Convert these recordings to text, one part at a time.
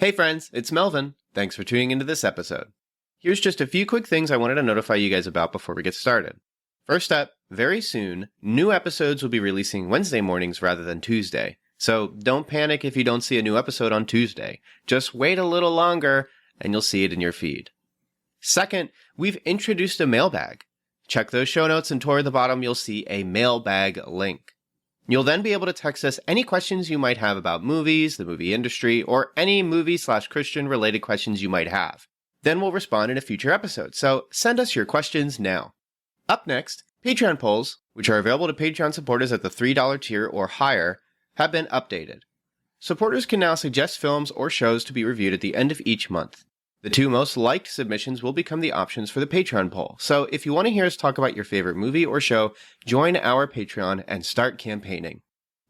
Hey friends, it's Melvin. Thanks for tuning into this episode. Here's just a few quick things I wanted to notify you guys about before we get started. First up, very soon, new episodes will be releasing Wednesday mornings rather than Tuesday. So don't panic if you don't see a new episode on Tuesday. Just wait a little longer and you'll see it in your feed. Second, we've introduced a mailbag. Check those show notes and toward the bottom you'll see a mailbag link. You'll then be able to text us any questions you might have about movies, the movie industry, or any movie/Christian related questions you might have. Then we'll respond in a future episode, so send us your questions now. Up next, Patreon polls, which are available to Patreon supporters at the $3 tier or higher, have been updated. Supporters can now suggest films or shows to be reviewed at the end of each month. The two most liked submissions will become the options for the Patreon poll, so if you want to hear us talk about your favorite movie or show, join our Patreon and start campaigning.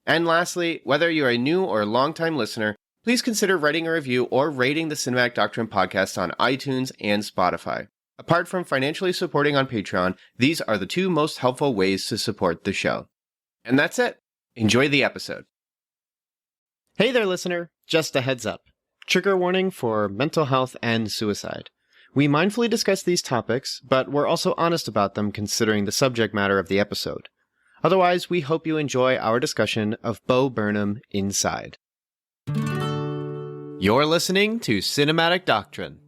And lastly, whether you're a new or longtime listener, please consider writing a review or rating the Cinematic Doctrine podcast on iTunes and Spotify. Apart from financially supporting on Patreon, these are the two most helpful ways to support the show. And that's it. Enjoy the episode. Hey there, listener. Just a heads up. Trigger warning for mental health and suicide. We mindfully discuss these topics, but we're also honest about them considering the subject matter of the episode. Otherwise, we hope you enjoy our discussion of Bo Burnham Inside. You're listening to Cinematic Doctrine.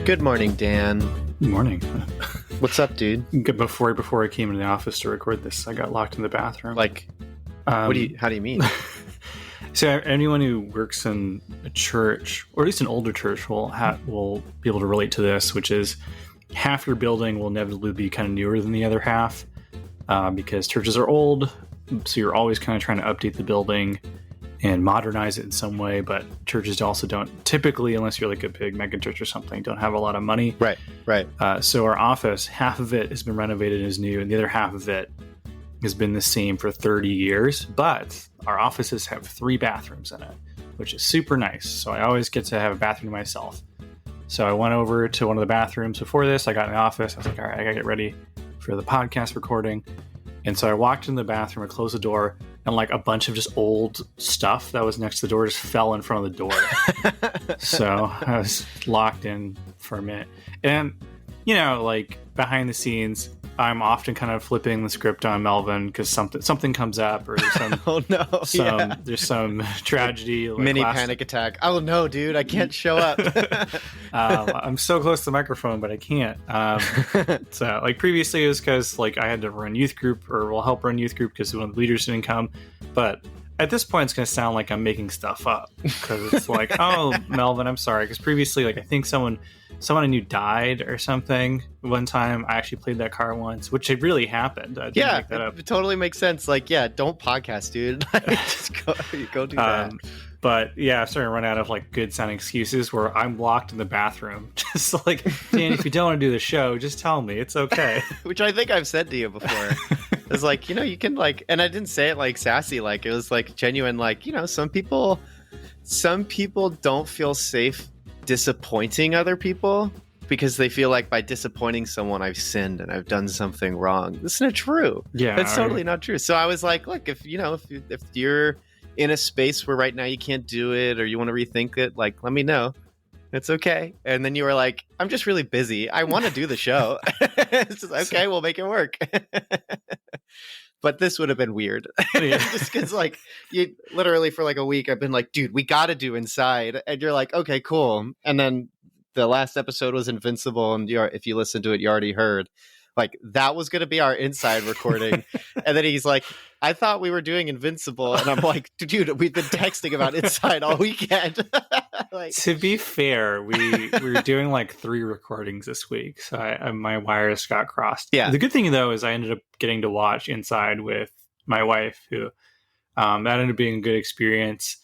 Good morning, Dan. Good morning. What's up, dude? Before I came into the office to record this, I got locked in the bathroom. How do you mean? So anyone who works in a church, or at least an older church, will be able to relate to this, which is half your building will inevitably be kind of newer than the other half, because churches are old, so you're always kind of trying to update the building and modernize it in some way, but churches also don't typically, unless you're like a big mega church or something, don't have a lot of money. Right. So our office, half of it has been renovated and is new, and the other half of it has been the same for 30 years, but our offices have 3 bathrooms in it, which is super nice. So I always get to have a bathroom to myself. So I went over to one of the bathrooms before this. I got in the office. I was like, all right, I gotta get ready for the podcast recording. And so I walked in the bathroom, I closed the door, and like a bunch of just old stuff that was next to the door just fell in front of the door. So I was locked in for a minute. And, like behind the scenes, I'm often kind of flipping the script on Melvin because something comes up, or there's some there's some tragedy, like mini panic attack. Oh no, dude, I can't show up. I'm so close to the microphone, but I can't. So like previously it was because like I had to run youth group, or help run youth group because one of the leaders didn't come. But at this point, it's going to sound like I'm making stuff up because it's like, oh, Melvin, I'm sorry. Because previously, like I think someone I knew died or something one time. I actually played that card once, which it really happened. I didn't make that up. It totally makes sense. Like, yeah, don't podcast, dude. Just go do that. But yeah, I'm starting to run out of like good sounding excuses where I'm locked in the bathroom. Just like, Dan, if you don't want to do the show, just tell me. It's okay. Which I think I've said to you before. It's like, you can like, and I didn't say it like sassy, like it was like genuine, like, some people don't feel safe disappointing other people because they feel like by disappointing someone I've sinned and I've done something wrong. That's not true. Yeah, that's totally not true. So I was like, look, if you're in a space where right now you can't do it or you want to rethink it, like let me know. It's okay. And then you were like, I'm just really busy. I want to do the show. It's just, okay, we'll make it work. But this would have been weird. Just because like you literally for like a week I've been like, dude, we got to do Inside. And you're like, okay, cool. And then the last episode was Invincible. And if you listen to it, you already heard. Like that was going to be our Inside recording. And then he's like, I thought we were doing Invincible. And I'm like, dude, we've been texting about Inside all weekend. Like, to be fair, we were doing like 3 recordings this week. So my wires got crossed. Yeah. The good thing though, is I ended up getting to watch Inside with my wife, who that ended up being a good experience.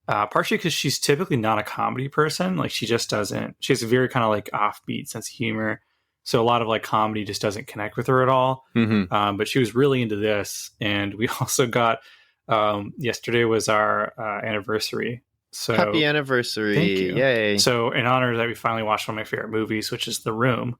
Partially because she's typically not a comedy person. Like she just doesn't, she has a very kind of like offbeat sense of humor. So a lot of like comedy just doesn't connect with her at all. Mm-hmm. But she was really into this. And we also got, yesterday was our anniversary. So happy anniversary. Thank you. Yay. So in honor of that, we finally watched one of my favorite movies, which is The Room.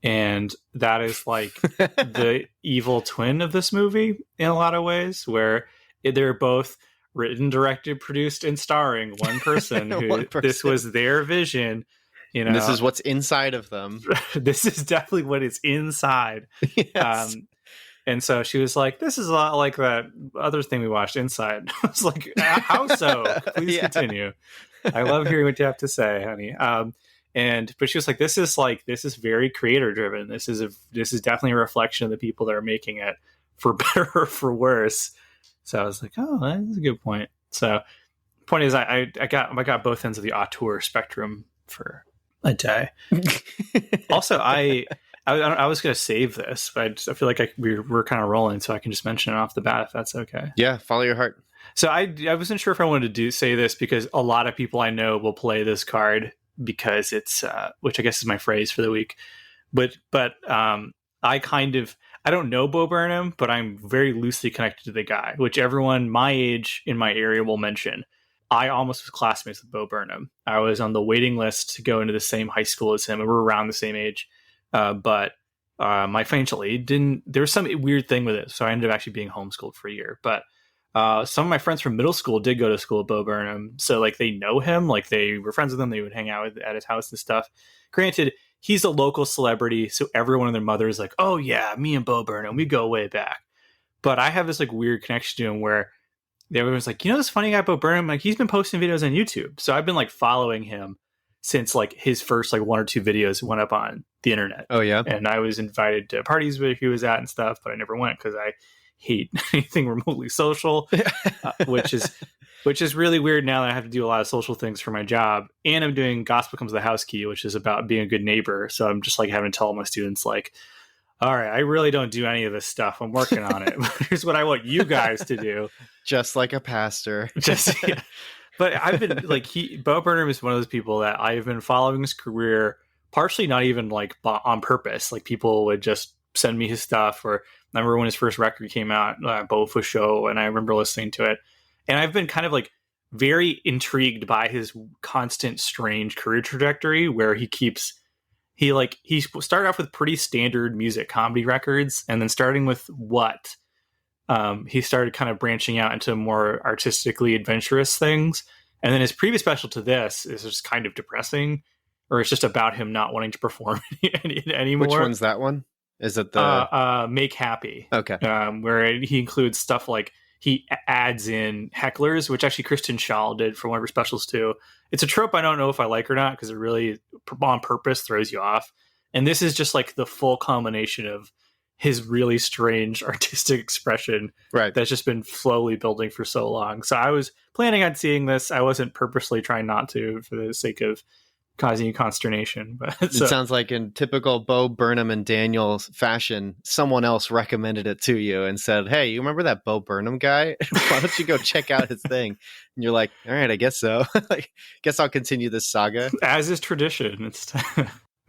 And that is like the evil twin of this movie in a lot of ways, where they're both written, directed, produced, and starring one person who One person. this was their vision. You know, And this is what's inside of them. this is definitely what is inside. Yes. And so she was like, this is a lot like that other thing we watched, Inside. I was like, how so? Please continue. I love hearing what you have to say, honey. But she was like, this is very creator driven. This is definitely a reflection of the people that are making it, for better or for worse. So I was like, oh, that's a good point. So point is, I got both ends of the auteur spectrum for a day. Also, I was going to save this, but I feel like we're kind of rolling, so I can just mention it off the bat if that's okay. Yeah, follow your heart. So I wasn't sure if I wanted to say this because a lot of people I know will play this card because it's which I guess is my phrase for the week. But I don't know Bo Burnham, but I'm very loosely connected to the guy, which everyone my age in my area will mention. I almost was classmates with Bo Burnham. I was on the waiting list to go into the same high school as him, and we're around the same age. But my financial aid didn't. There was some weird thing with it, so I ended up actually being homeschooled for a year. But some of my friends from middle school did go to school with Bo Burnham, so like they know him, like they were friends with him. They would hang out at his house and stuff. Granted, he's a local celebrity, so everyone and their mother is like, "Oh yeah, me and Bo Burnham, we go way back." But I have this like weird connection to him where everyone's like, you know, this funny guy Bo Burnham, like he's been posting videos on YouTube, so I've been like following him since like his first like one or two videos went up on the internet. Oh yeah, and I was invited to parties where he was at and stuff, but I never went because I hate anything remotely social, which is really weird now that I have to do a lot of social things for my job, and I'm doing Gospel Comes the House Key, which is about being a good neighbor. So I'm just like having to tell all my students like, all right, I really don't do any of this stuff. I'm working on it. Here's what I want you guys to do. Just like a pastor. Yeah. But I've been like, Bo Burnham is one of those people that I've been following his career, partially not even like on purpose. Like people would just send me his stuff, or I remember when his first record came out, Bofa Show, and I remember listening to it. And I've been kind of like very intrigued by his constant strange career trajectory, where he started off with pretty standard music comedy records, and then starting with What, he started kind of branching out into more artistically adventurous things. And then his previous special to this is just kind of depressing, or it's just about him not wanting to perform anymore. Which one's that one? Is it the Make Happy? Okay. Where he includes stuff like he adds in hecklers, which actually Kristen Schaal did for one of her specials too. It's a trope I don't know if I like or not, because it really on purpose throws you off. And this is just like the full combination of his really strange artistic expression, right, that's just been slowly building for so long. So I was planning on seeing this. I wasn't purposely trying not to for the sake of causing you consternation. But it sounds like in typical Bo Burnham and Daniel fashion, someone else recommended it to you and said, hey, you remember that Bo Burnham guy? Why don't you go check out his thing? And you're like, all right, I guess so. Like, guess I'll continue this saga. As is tradition.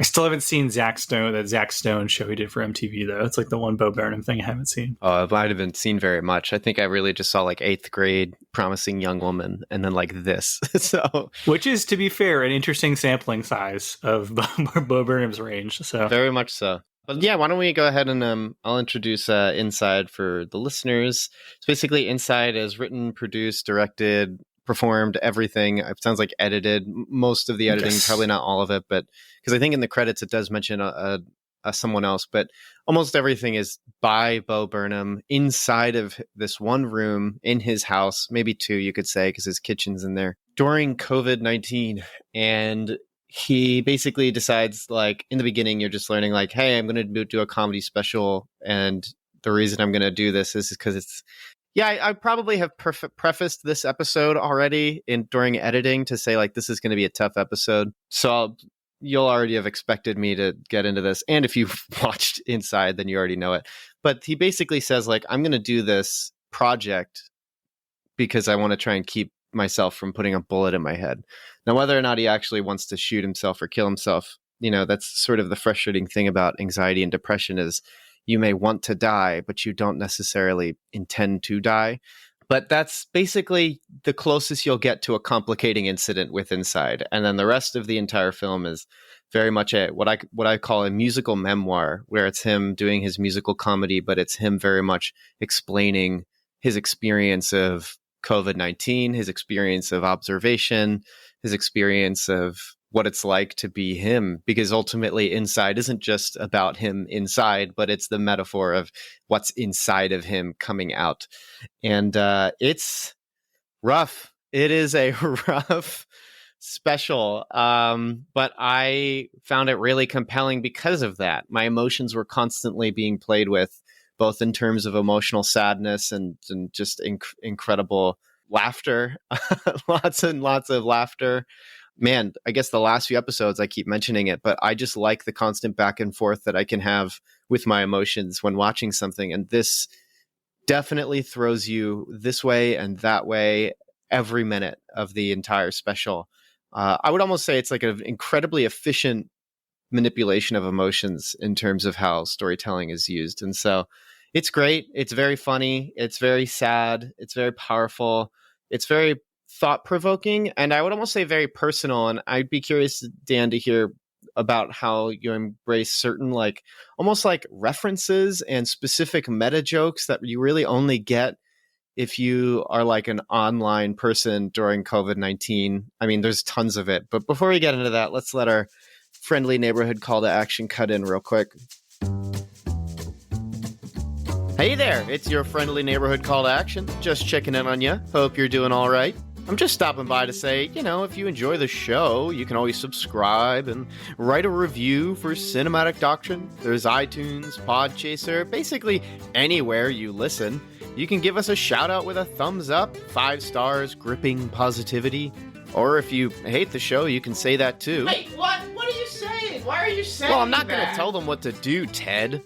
I still haven't seen that Zach Stone show he did for MTV, though. It's like the one Bo Burnham thing I haven't seen. Oh, I might haven't seen very much. I think I really just saw like 8th grade Promising Young Woman and then like this. So, which is, to be fair, an interesting sampling size of Bo Burnham's range. So very much so. But yeah, why don't we go ahead and I'll introduce Inside for the listeners. It's basically Inside is written, produced, directed, performed, everything. It sounds like edited. Most of the editing, yes. Probably not all of it, but because I think in the credits it does mention someone else, but almost everything is by Bo Burnham inside of this one room in his house, maybe two, you could say, because his kitchen's in there, during COVID-19. And he basically decides, like, in the beginning, you're just learning, like, hey, I'm going to do a comedy special, and the reason I'm going to do this is because it's I probably have prefaced this episode already during editing to say, like, this is going to be a tough episode. So you'll already have expected me to get into this. And if you've watched Inside, then you already know it. But he basically says, like, I'm going to do this project because I want to try and keep myself from putting a bullet in my head. Now, whether or not he actually wants to shoot himself or kill himself, you know, that's sort of the frustrating thing about anxiety and depression is you may want to die, but you don't necessarily intend to die. But that's basically the closest you'll get to a complicating incident with Inside. And then the rest of the entire film is very much what I call a musical memoir, where it's him doing his musical comedy, but it's him very much explaining his experience of COVID-19, his experience of observation, his experience of what it's like to be him, because ultimately Inside isn't just about him inside, but it's the metaphor of what's inside of him coming out. And it's rough. It is a rough special, but I found it really compelling because of that. My emotions were constantly being played with, both in terms of emotional sadness and just incredible laughter. Lots and lots of laughter. Man, I guess the last few episodes I keep mentioning it, but I just like the constant back and forth that I can have with my emotions when watching something. And this definitely throws you this way and that way every minute of the entire special. I would almost say it's like an incredibly efficient manipulation of emotions in terms of how storytelling is used. And so it's great. It's very funny. It's very sad. It's very powerful. It's very thought-provoking, and I would almost say very personal. And I'd be curious, Dan, to hear about how you embrace certain almost like references and specific meta jokes that you really only get if you are like an online person during COVID-19. I mean, there's tons of it. But before we get into that, let's let our friendly neighborhood call to action cut in real quick. Hey there, it's your friendly neighborhood call to action. Just checking in on you. Hope you're doing all right. I'm just stopping by to say, if you enjoy the show, you can always subscribe and write a review for Cinematic Doctrine. There's iTunes, Podchaser, basically anywhere you listen. You can give us a shout out with a thumbs up, 5 stars, gripping positivity. Or if you hate the show, you can say that too. Wait, what? What are you saying? Why are you saying Well, I'm not going to tell them what to do, Ted.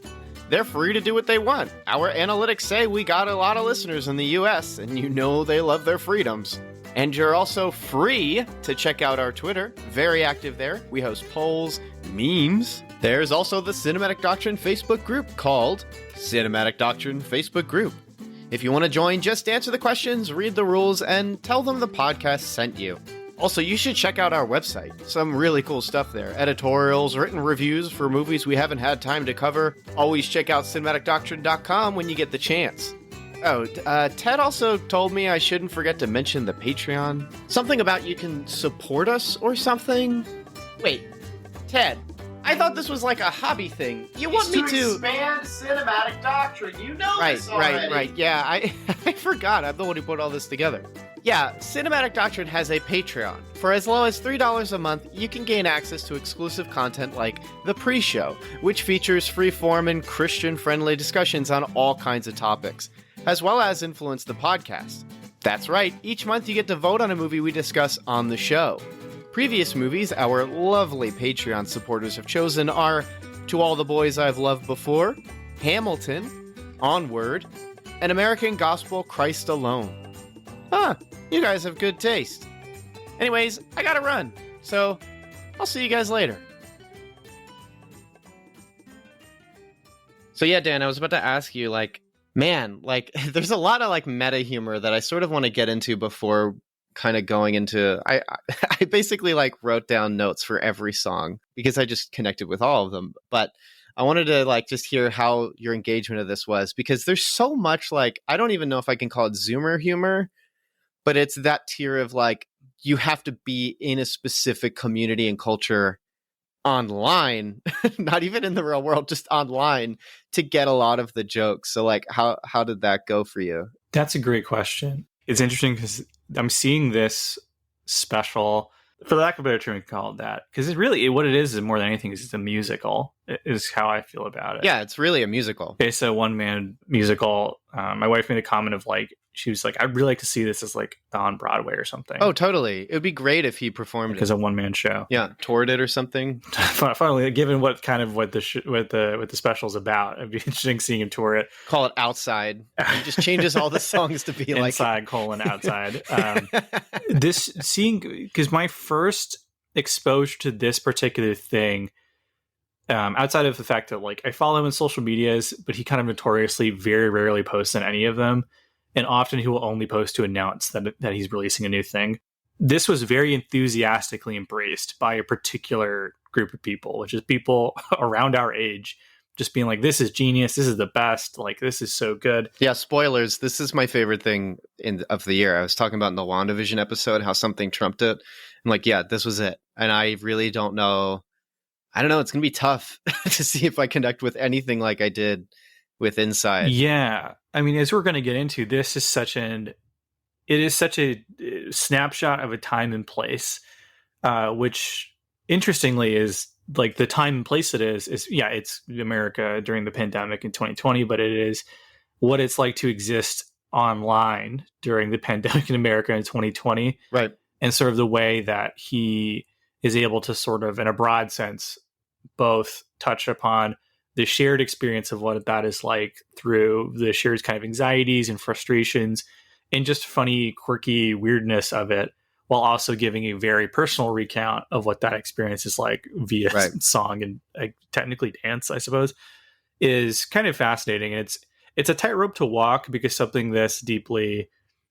They're free to do what they want. Our analytics say we got a lot of listeners in the US, and they love their freedoms. And you're also free to check out our Twitter. Very active there. We host polls, memes. There's also the Cinematic Doctrine Facebook group called Cinematic Doctrine Facebook Group. If you want to join, just answer the questions, read the rules, and tell them the podcast sent you. Also, you should check out our website. Some really cool stuff there. Editorials, written reviews for movies we haven't had time to cover. Always check out cinematicdoctrine.com when you get the chance. Oh, Ted also told me I shouldn't forget to mention the Patreon. Something about you can support us or something? Wait, Ted, I thought this was like a hobby thing. You want me to expand Cinematic Doctrine. You know this already. Right. Yeah, I forgot. I'm the one who put all this together. Yeah, Cinematic Doctrine has a Patreon. For as low as $3 a month, you can gain access to exclusive content like The Pre-Show, which features free-form and Christian-friendly discussions on all kinds of topics, as well as influence the podcast. That's right, each month you get to vote on a movie we discuss on the show. Previous movies our lovely Patreon supporters have chosen are To All the Boys I've Loved Before, Hamilton, Onward, and American Gospel Christ Alone. Huh, you guys have good taste. Anyways, I gotta run, so I'll see you guys later. So yeah, Dan, I was about to ask you, there's a lot of meta humor that I sort of want to get into before kind of going into, I basically wrote down notes for every song because I just connected with all of them. But I wanted to just hear how your engagement of this was, because there's so much I don't even know if I can call it Zoomer humor, but it's that tier of you have to be in a specific community and culture online, not even in the real world, just online, to get a lot of the jokes. So how did that go for you? That's a great question. It's interesting because I'm seeing this special, for lack of a better term, we can call it that, because it's really what it is more than anything is it's a musical, is how I feel about it. Yeah, it's really a musical. It's a one-man musical. My wife made a comment of she was like, I'd really like to see this as on Broadway or something. Oh, totally. It would be great if he performed as a one-man show. Yeah, toured it or something. Finally, given what the special's about, it'd be interesting seeing him tour it. Call it Outside. He just changes all the songs to be inside : outside. Because my first exposure to this particular thing, outside of the fact that I follow him in social medias, but he kind of notoriously very rarely posts on any of them. And often he will only post to announce that he's releasing a new thing. this was very enthusiastically embraced by a particular group of people, which is people around our age, just being like, this is genius, this is the best, like, this is so good. Yeah, spoilers. This is my favorite thing of the year. I was talking about in the WandaVision episode how something trumped it. I'm like, yeah, this was it. And I really don't know. I don't know. It's going to be tough to see if I connect with anything like I did with Inside. Yeah. I mean, as we're going to get into, this is such a snapshot of a time and place, which interestingly is like the time and place it's America during the pandemic in 2020, but it is what it's like to exist online during the pandemic in America in 2020. Right. And sort of the way that he is able to sort of, in a broad sense, both touch upon the shared experience of what that is like through the shared kind of anxieties and frustrations and just funny, quirky weirdness of it, while also giving a very personal recount of what that experience is like via song and technically dance, I suppose, is kind of fascinating. And it's a tightrope to walk because something this deeply,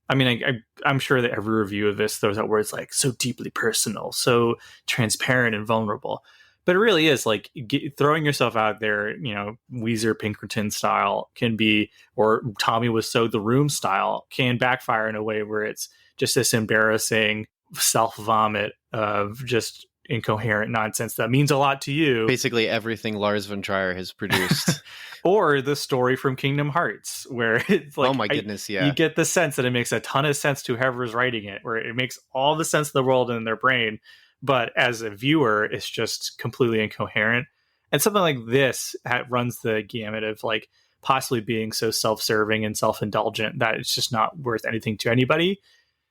I mean, I'm sure that every review of this throws out words like so deeply personal, so transparent and vulnerable. But it really is like throwing yourself out there, you know, Weezer Pinkerton style can be, or Tommy Wiseau The Room style can backfire in a way where it's just this embarrassing self-vomit of just incoherent nonsense that means a lot to you. Basically everything Lars von Trier has produced. Or the story from Kingdom Hearts, where it's like, oh my goodness, yeah. You get the sense that it makes a ton of sense to whoever's writing it, where it makes all the sense in the world in their brain. But as a viewer, it's just completely incoherent. And something like this runs the gamut of like possibly being so self-serving and self-indulgent that it's just not worth anything to anybody.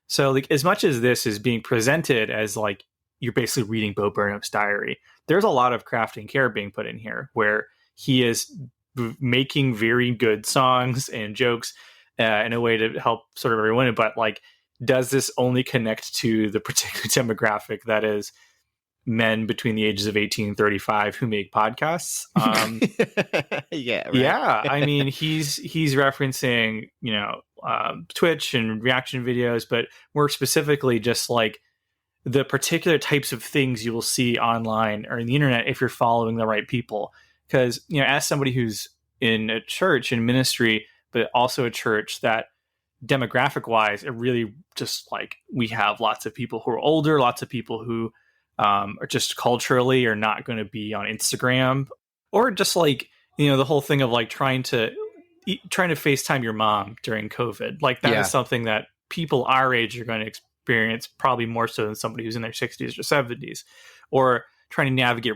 So like as much as this is being presented as like you're basically reading Bo Burnham's diary, there's a lot of craft and care being put in here where he is making very good songs and jokes in a way to help sort of everyone. But like, does this only connect to the particular demographic that is men between the ages of 18 and 35 who make podcasts? Yeah. Right. Yeah. I mean, he's referencing, you know, Twitch and reaction videos, but more specifically just like the particular types of things you will see online or in the internet if you're following the right people. Because, you know, as somebody who's in a church and ministry, but also a church that demographic wise, it really just like we have lots of people who are older, lots of people who are just culturally are not going to be on Instagram, or just like, you know, the whole thing of like trying to FaceTime your mom during COVID. Like that is something that people our age are going to experience probably more so than somebody who's in their 60s or 70s, or trying to navigate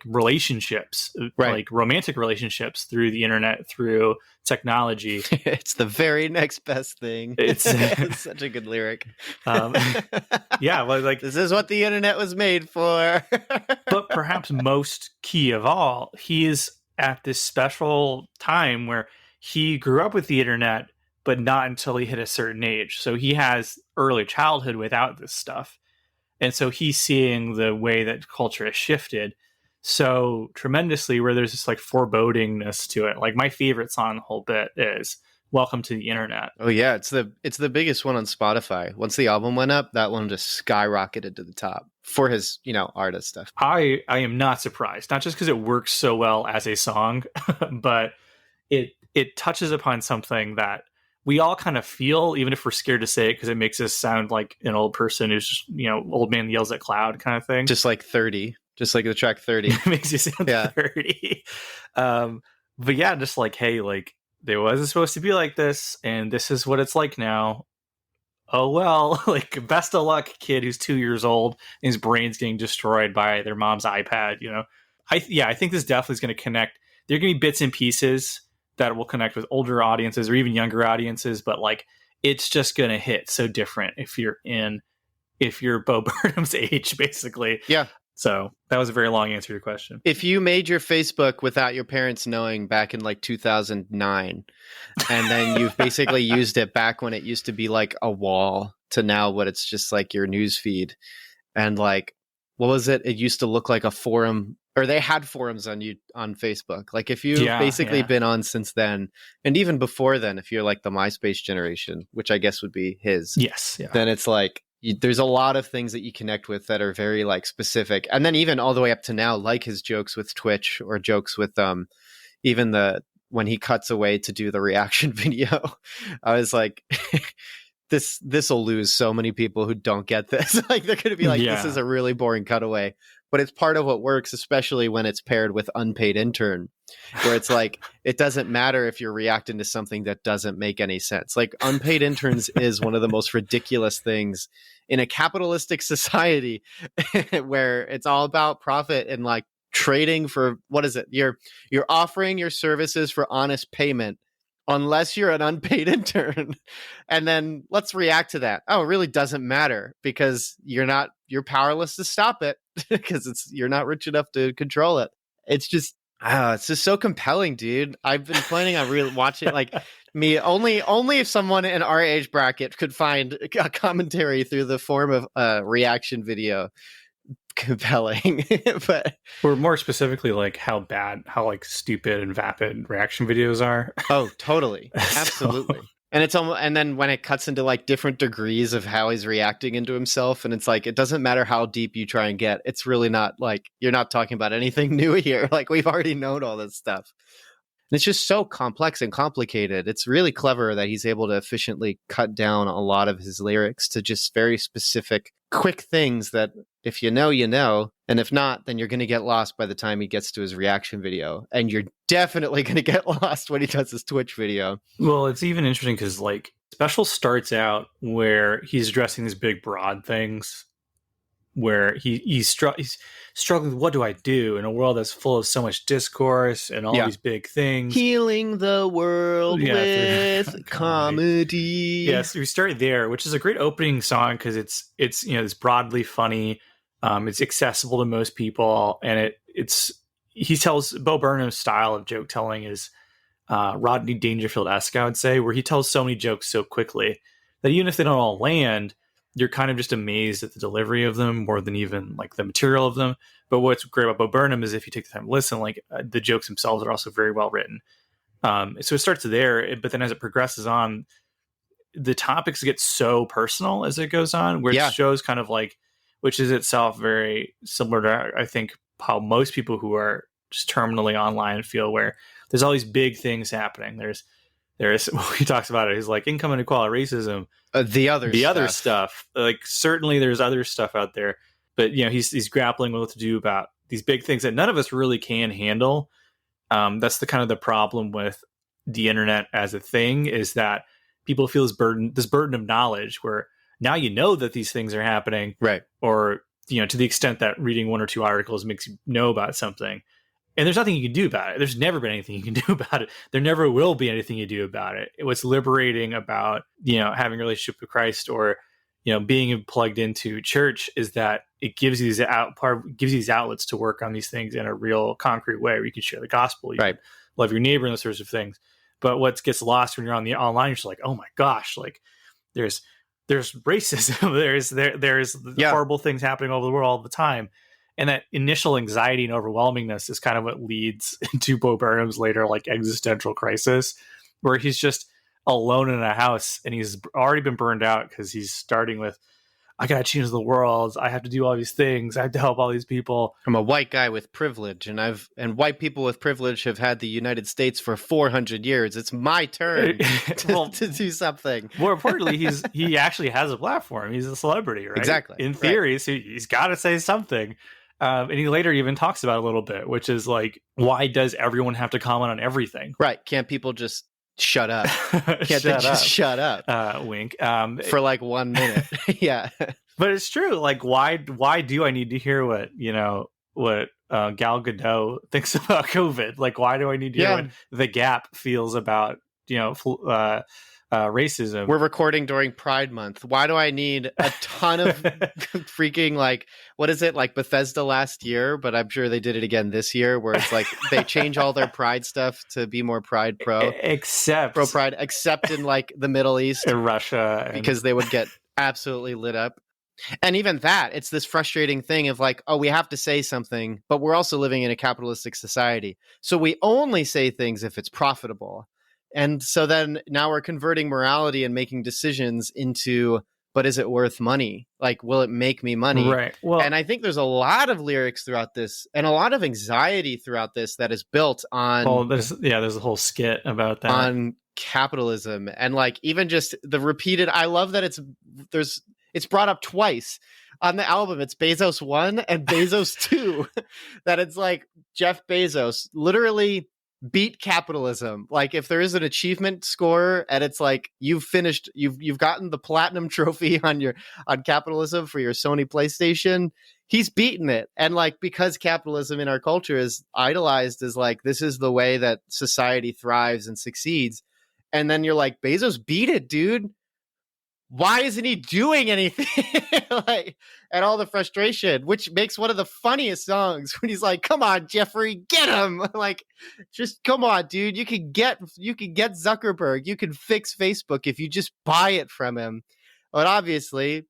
relationships, like romantic relationships through the internet, through technology. It's the very next best thing. It's such a good lyric. Yeah, well, like this is what the internet was made for. But perhaps most key of all, he is at this special time where he grew up with the internet, but not until he hit a certain age. So he has early childhood without this stuff. And so he's seeing the way that culture has shifted so tremendously, where there's this like forebodingness to it. Like my favorite song the whole bit is Welcome to the Internet. Oh yeah, it's the biggest one on Spotify. Once the album went up, that one just skyrocketed to the top for his, you know, artist stuff. I am not surprised, not just because it works so well as a song, but it touches upon something that we all kind of feel, even if we're scared to say it because it makes us sound like an old person who's just, you know, old man yells at cloud kind of thing. Just like 30, just like the track 30. It makes you sound 30. But yeah, just like, hey, like there wasn't supposed to be like this, and this is what it's like now. Oh well, like best of luck, kid who's 2 years old and his brain's getting destroyed by their mom's iPad. You know, I think this definitely is going to connect. There are going to be bits and pieces that will connect with older audiences or even younger audiences, but like it's just going to hit so different if you're Bo Burnham's age, basically. Yeah. So that was a very long answer to your question. If you made your Facebook without your parents knowing back in like 2009, and then you've basically used it back when it used to be like a wall to now what it's just like your news feed. And like, what was it? It used to look like a forum, or they had forums on Facebook. Like if you've basically been on since then, and even before then, if you're like the MySpace generation, which I guess would be his, yes, then it's like there's a lot of things that you connect with that are very like specific. And then even all the way up to now, like his jokes with Twitch or jokes with even when he cuts away to do the reaction video, I was like, this will lose so many people who don't get this. Like they're going to be like, this is a really boring cutaway, but it's part of what works, especially when it's paired with unpaid intern, where it's like, it doesn't matter if you're reacting to something that doesn't make any sense. Like unpaid interns is one of the most ridiculous things in a capitalistic society where it's all about profit and like trading for, what is it? You're offering your services for honest payment unless you're an unpaid intern. And then let's react to that. Oh, it really doesn't matter because you're powerless to stop it because you're not rich enough to control it. It's just so compelling, dude. I've been planning on watching like me only if someone in our age bracket could find a commentary through the form of a reaction video compelling. But or more specifically, like how like stupid and vapid reaction videos are. Oh, totally. Absolutely. And it's almost, and then when it cuts into like different degrees of how he's reacting into himself, and it's like, it doesn't matter how deep you try and get. It's really not like, you're not talking about anything new here. Like we've already known all this stuff. And it's just so complex and complicated. It's really clever that he's able to efficiently cut down a lot of his lyrics to just very specific, quick things that if you know, you know. And if not, then you're going to get lost by the time he gets to his reaction video. And you're definitely going to get lost when he does his Twitch video. Well, it's even interesting because like Special starts out where he's addressing these big, broad things where he's struggling with what do I do in a world that's full of so much discourse and all these big things. Healing the world with comedy. Yes, we start there, which is a great opening song because it's it's broadly funny. It's accessible to most people, and he tells Bo Burnham's style of joke telling is Rodney Dangerfield-esque, I would say, where he tells so many jokes so quickly that even if they don't all land, you're kind of just amazed at the delivery of them more than even like the material of them. But what's great about Bo Burnham is if you take the time to listen, like the jokes themselves are also very well written. So it starts there, but then as it progresses on, the topics get so personal as it goes on, where it shows kind of like, which is itself very similar to, I think, how most people who are just terminally online feel, where there's all these big things happening. There's he talks about it. He's like income inequality, racism, the other stuff. Like certainly there's other stuff out there, but he's grappling with what to do about these big things that none of us really can handle. That's the kind of the problem with the internet as a thing, is that people feel this burden of knowledge where now you know that these things are happening, right? Or to the extent that reading one or two articles makes you know about something. And there's nothing you can do about it. There's never been anything you can do about it. There never will be anything you do about it. What's liberating about, having a relationship with Christ or, being plugged into church is that it gives you these outlets to work on these things in a real concrete way where you can share the gospel. You can love your neighbor and those sorts of things. But what gets lost when you're on the online, you're just like, oh my gosh, like there's racism. there's horrible things happening all over the world all the time. And that initial anxiety and overwhelmingness is kind of what leads into Bo Burnham's later like existential crisis, where he's just alone in a house and he's already been burned out because he's starting with, I got to change the world. I have to do all these things. I have to help all these people. I'm a white guy with privilege, and white people with privilege have had the United States for 400 years. It's my turn to do something. More importantly, he actually has a platform. He's a celebrity, right? Exactly. In theory, so he's got to say something. And he later even talks about it a little bit, which is like, why does everyone have to comment on everything? Right. Can't people just shut up? Can't they just shut up? Wink. For like 1 minute. Yeah. But it's true. Like, why do I need to hear what Gal Gadot thinks about COVID? Like, why do I need to hear what The Gap feels about, racism? We're recording during Pride Month. Why do I need a ton of freaking like, what is it, like Bethesda last year? But I'm sure they did it again this year, where it's like they change all their Pride stuff to be more Pride pro Pride, except in like the Middle East and Russia, because they would get absolutely lit up. And even that, it's this frustrating thing of like, oh, we have to say something, but we're also living in a capitalistic society, so we only say things if it's profitable. And so then now we're converting morality and making decisions into but is it worth money? Like, will it make me money? Right. Well, and I think there's a lot of lyrics throughout this and a lot of anxiety throughout this that is built on there's a whole skit about that, on capitalism, and like even just the repeated. I love that it's brought up twice on the album. It's Bezos 1 and Bezos 2. That it's like Jeff Bezos literally beat capitalism. Like if there is an achievement score and it's like you've gotten the platinum trophy on capitalism for your Sony PlayStation, he's beaten it. And like because capitalism in our culture is idolized as like this is the way that society thrives and succeeds, and then you're like, Bezos beat it, dude. Why isn't he doing anything? Like, and all the frustration, which makes one of the funniest songs when he's like, come on, Jeffrey, get him. Like, just come on, dude. You can get Zuckerberg. You can fix Facebook if you just buy it from him. But obviously,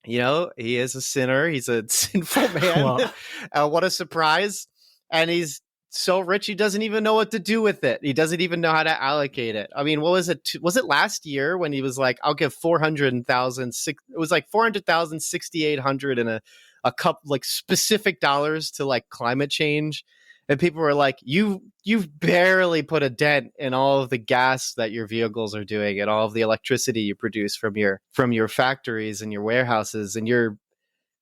he is a sinner. He's a sinful man. What a surprise. And he's so rich he doesn't even know what to do with it. He doesn't even know how to allocate it. I mean, what was it? Was it last year when he was like, I'll give 400,000, it was like 400,000, 6,800 and a couple like specific dollars to like climate change. And people were like, you've barely put a dent in all of the gas that your vehicles are doing and all of the electricity you produce from your factories and your warehouses, and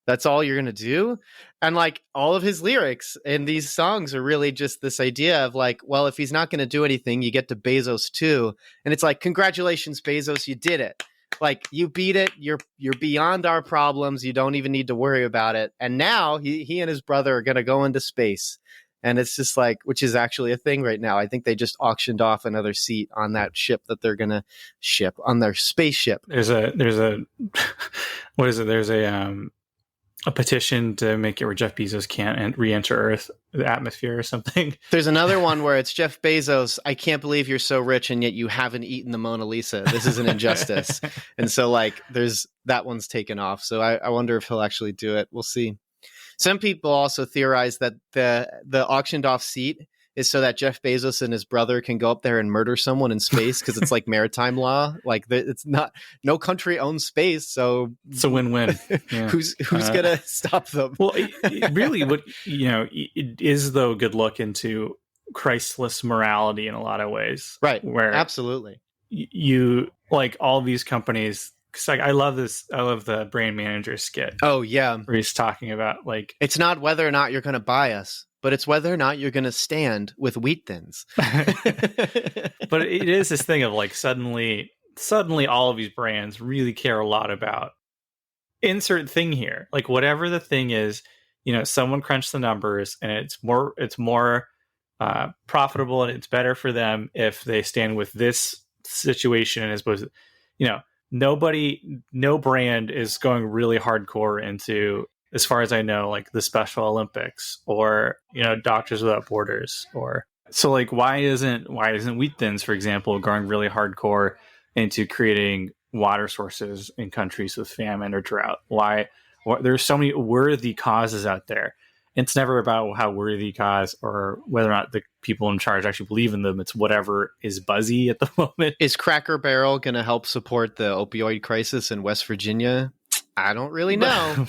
that's all you're going to do. And like all of his lyrics in these songs are really just this idea of like, well, if he's not going to do anything, you get to Bezos 2. And it's like, congratulations, Bezos, you did it. Like you beat it. You're beyond our problems. You don't even need to worry about it. And now he and his brother are going to go into space. And it's just like, which is actually a thing right now. I think they just auctioned off another seat on that ship that they're going to ship on their spaceship. There's a petition to make it where Jeff Bezos can't re-enter Earth, the atmosphere or something. There's another one where it's Jeff Bezos, I can't believe you're so rich and yet you haven't eaten the Mona Lisa. This is an injustice. And so like that one's taken off. So I wonder if he'll actually do it. We'll see. Some people also theorize that the auctioned off seat is so that Jeff Bezos and his brother can go up there and murder someone in space because it's like maritime law. Like it's not, no country owns space, so it's a win-win. Yeah. Who's gonna stop them? Well, really, what it is though, good look into Christless morality in a lot of ways, right? Where absolutely you like all these companies. Cause like I love the brand manager skit. Oh yeah, where he's talking about like it's not whether or not you're going to buy us, but it's whether or not you're going to stand with wheat thins. But it is this thing of like suddenly all of these brands really care a lot about insert thing here. Like whatever the thing is, someone crunched the numbers and it's more profitable and it's better for them if they stand with this situation as opposed to, no brand is going really hardcore into, as far as I know, like the Special Olympics or, Doctors Without Borders or so like, why isn't Wheat Thins, for example, going really hardcore into creating water sources in countries with famine or drought? Why there's so many worthy causes out there. It's never about how worthy cause or whether or not the people in charge actually believe in them. It's whatever is buzzy at the moment. Is Cracker Barrel going to help support the opioid crisis in West Virginia? I don't really know.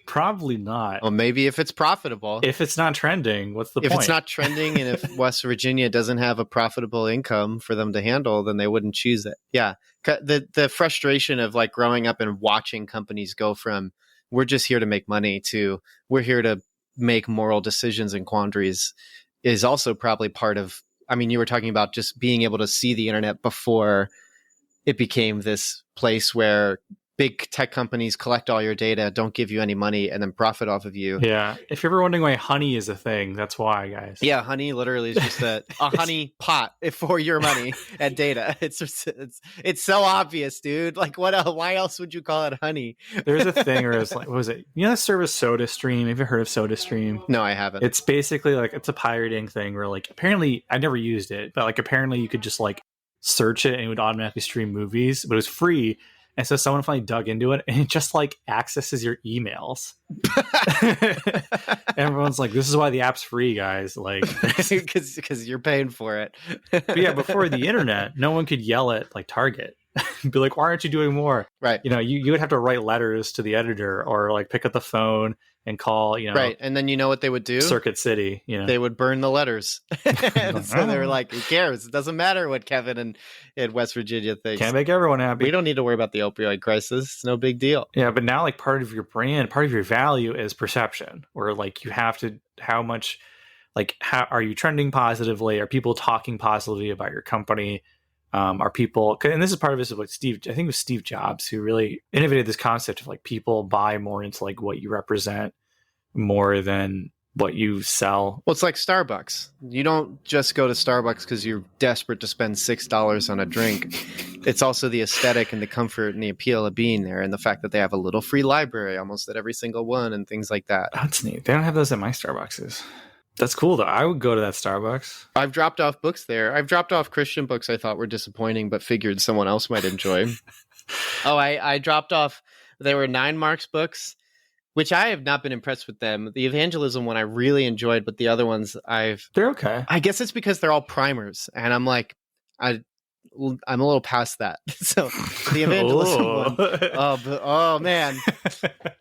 Probably not. Well, maybe if it's profitable. If it's not trending, what's the point? If it's not trending and if West Virginia doesn't have a profitable income for them to handle, then they wouldn't choose it. Yeah. The frustration of like growing up and watching companies go from we're just here to make money to we're here to make moral decisions and quandaries is also probably part of, I mean, you were talking about just being able to see the internet before it became this place where big tech companies collect all your data, don't give you any money, and then profit off of you. Yeah. If you're ever wondering why honey is a thing, that's why, guys. Yeah, honey literally is just a honey pot for your money and data. It's so obvious, dude. Like, why else would you call it honey? There's a thing where it's like, what was it? The service SodaStream? Have you heard of SodaStream? No, I haven't. It's basically like, it's a pirating thing where like, apparently, I never used it, but like apparently you could just like search it and it would automatically stream movies, but it was free. And so someone finally dug into it and it just like accesses your emails. Everyone's like, this is why the app's free, guys. Like, because you're paying for it. But yeah, before the internet, no one could yell at like Target be like, why aren't you doing more? Right. You would have to write letters to the editor or like pick up the phone and call, right. And then you know what they would do? Circuit City, They would burn the letters. And so they were like, who cares? It doesn't matter what Kevin in West Virginia thinks. Can't make everyone happy. We don't need to worry about the opioid crisis. It's no big deal. Yeah, but now like part of your brand, part of your value is perception, or like you have to, how much, like how are you trending positively? Are people talking positively about your company? Are people, and this is part of this is what I think it was Steve Jobs who really innovated this concept of like people buy more into like what you represent more than what you sell. Well, it's like Starbucks. You don't just go to Starbucks because you're desperate to spend $6 on a drink. It's also the aesthetic and the comfort and the appeal of being there, and the fact that they have a little free library almost at every single one and things like that. That's neat. They don't have those at my Starbucks. That's cool, though. I would go to that Starbucks. I've dropped off books there. I've dropped off Christian books I thought were disappointing, but figured someone else might enjoy. I dropped off, they were 9 Marks books, which I have not been impressed with them. The evangelism one I really enjoyed, but the other ones they're okay. I guess it's because they're all primers, and I'm like, I'm a little past that. So the evangelism one, oh man.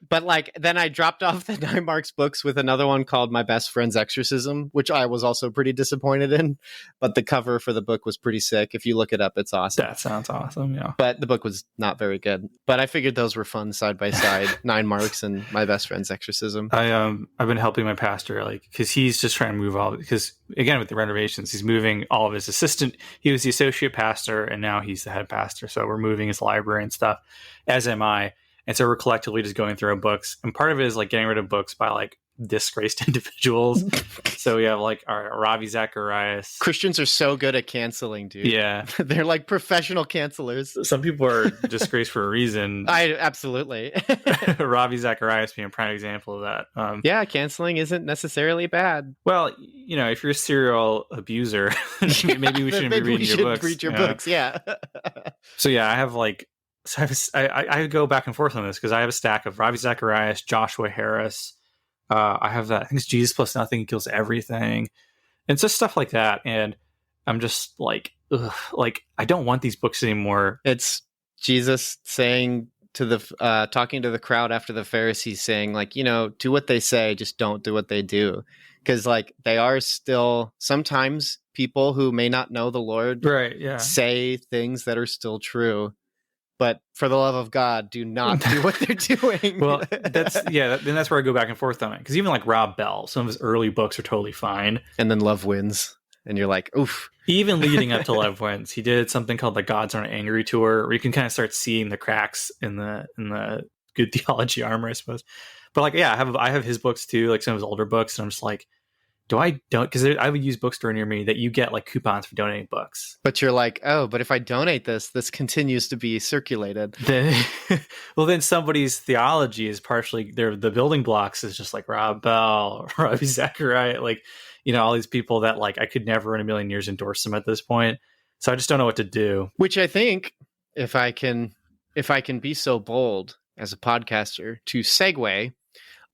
But like then I dropped off the 9 Marks books with another one called My Best Friend's Exorcism, which I was also pretty disappointed in. But the cover for the book was pretty sick. If you look it up, it's awesome. That sounds awesome, yeah. But the book was not very good. But I figured those were fun side by side. 9 Marks and My Best Friend's Exorcism. I've been helping my pastor, like, because he's just trying to move all, because again with the renovations, he's moving all of his assistant. He was the associate pastor, and now he's the head pastor. So we're moving his library and stuff, as am I. And so we're collectively just going through our books. And part of it is like getting rid of books by like disgraced individuals. So we have like our Ravi Zacharias. Christians are so good at canceling, dude. Yeah. They're like professional cancelers. Some people are disgraced for a reason. Absolutely. Ravi Zacharias being a prime example of that. Yeah, canceling isn't necessarily bad. Well, if you're a serial abuser, maybe we shouldn't be reading your books. Read your books, yeah. So yeah, I have like, I go back and forth on this because I have a stack of Ravi Zacharias, Joshua Harris. I have that. I think it's Jesus Plus Nothing Kills Everything, and it's just stuff like that. And I'm just like, ugh, like I don't want these books anymore. It's Jesus saying to the talking to the crowd after the Pharisees, saying like, do what they say, just don't do what they do, because like they are still sometimes people who may not know the Lord, right? Yeah, say things that are still true. But for the love of God, do not do what they're doing. Well, that's where I go back and forth on it. Because even like Rob Bell, some of his early books are totally fine. And then Love Wins. And you're like, oof. Even leading up to Love Wins, he did something called the Gods Aren't Angry tour, where you can kind of start seeing the cracks in the good theology armor, I suppose. But like, yeah, I have his books too, like some of his older books. And I'm just like, because I would use bookstore near me that you get like coupons for donating books. But you're like, oh, but if I donate this continues to be circulated. Then somebody's theology is partially the building blocks is just like Rob Bell, Ravi Zacharias, like, all these people that like I could never in a million years endorse them at this point. So I just don't know what to do. Which I think if I can be so bold as a podcaster to segue,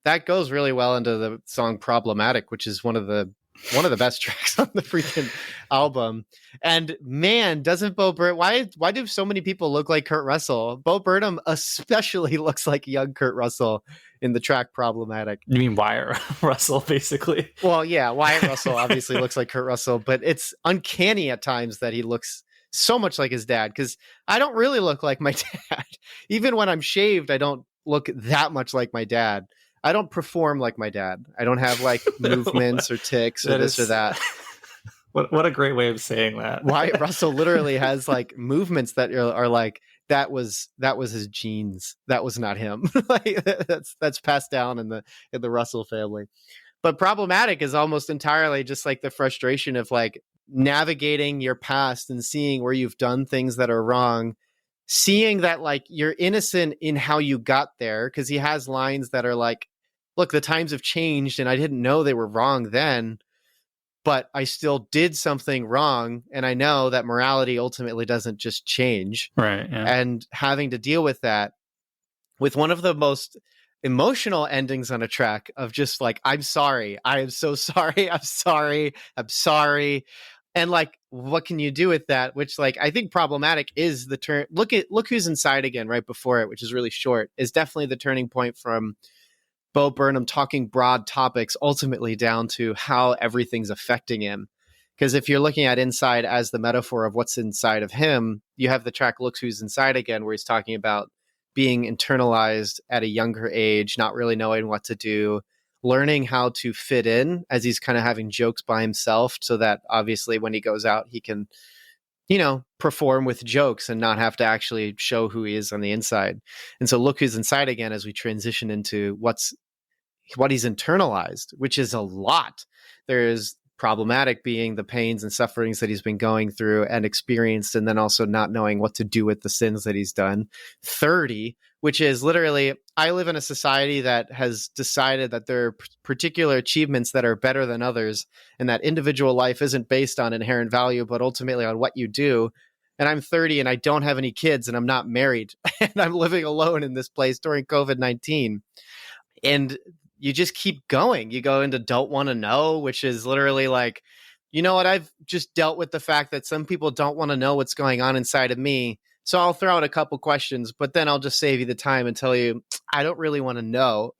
that goes really well into the song Problematic, which is one of the best tracks on the freaking album. And man, doesn't Bo Burnham, why do so many people look like Kurt Russell? Bo Burnham especially looks like young Kurt Russell in the track Problematic. You mean Wyatt Russell, basically? Well, yeah, Wyatt Russell obviously looks like Kurt Russell, but it's uncanny at times that he looks so much like his dad, because I don't really look like my dad. Even when I'm shaved, I don't look that much like my dad. I don't perform like my dad. I don't have like movements or tics or this or that. What a great way of saying that. Wyatt Russell literally has like movements that are like, that was his genes. That was not him. Like that's passed down in the Russell family. But Problematic is almost entirely just like the frustration of like navigating your past and seeing where you've done things that are wrong, seeing that like you're innocent in how you got there, because he has lines that are like, look, the times have changed and I didn't know they were wrong then, but I still did something wrong, and I know that morality ultimately doesn't just change. Right. Yeah. And having to deal with that with one of the most emotional endings on a track of just like, I'm sorry, I am so sorry, I'm sorry. And like, what can you do with that? Which, like, I think problematic is the turn. Look Who's Inside Again right before it, which is really short, is definitely the turning point from Bo Burnham talking broad topics ultimately down to how everything's affecting him. Because if you're looking at inside as the metaphor of what's inside of him, you have the track Look Who's Inside Again, where he's talking about being internalized at a younger age, not really knowing what to do, learning how to fit in as he's kind of having jokes by himself, so that obviously when he goes out, he can, perform with jokes and not have to actually show who he is on the inside. And so Look Who's Inside Again, as we transition into what he's internalized, which is a lot. There's problematic being the pains and sufferings that he's been going through and experienced, and then also not knowing what to do with the sins that he's done. 30, which is literally, I live in a society that has decided that there are particular achievements that are better than others, and that individual life isn't based on inherent value, but ultimately on what you do. And I'm 30 and I don't have any kids and I'm not married and I'm living alone in this place during COVID-19. And you just keep going. You go into don't want to know, which is literally like, you know what? I've just dealt with the fact that some people don't want to know what's going on inside of me. So I'll throw out a couple questions, but then I'll just save you the time and tell you, I don't really want to know.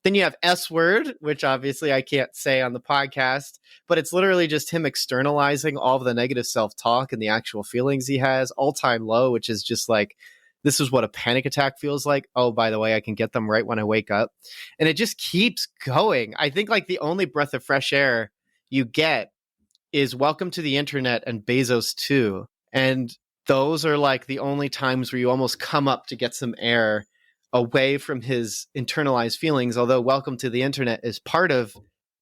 Then you have S word, which obviously I can't say on the podcast, but it's literally just him externalizing all of the negative self-talk and the actual feelings he has. All-time low, which is just like, this is what a panic attack feels like. Oh, by the way, I can get them right when I wake up. And it just keeps going. I think like the only breath of fresh air you get is Welcome to the Internet and Bezos 2. And those are like the only times where you almost come up to get some air away from his internalized feelings. Although Welcome to the Internet is part of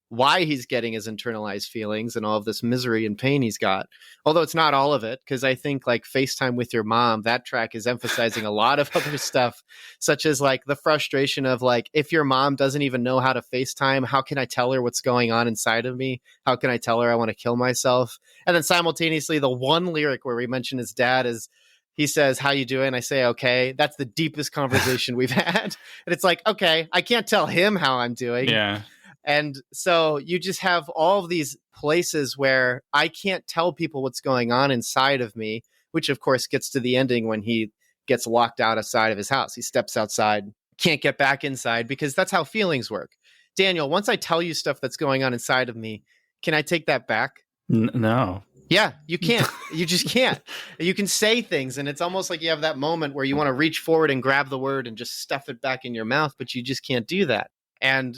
why he's getting his internalized feelings and all of this misery and pain he's got. Although it's not all of it, because I think like FaceTime with Your Mom, that track is emphasizing a lot of other stuff, such as like the frustration of like, if your mom doesn't even know how to FaceTime, how can I tell her what's going on inside of me? How can I tell her I want to kill myself? And then simultaneously, the one lyric where we mention his dad is, he says, how you doing? I say, okay. That's the deepest conversation we've had. And it's like, okay, I can't tell him how I'm doing. Yeah. And so you just have all of these places where I can't tell people what's going on inside of me, which of course gets to the ending when he gets locked outside of his house. He steps outside, can't get back inside, because that's how feelings work. Daniel, once I tell you stuff that's going on inside of me, can I take that back? No. Yeah, you can't. You just can't. You can say things, and it's almost like you have that moment where you want to reach forward and grab the word and just stuff it back in your mouth, but you just can't do that. And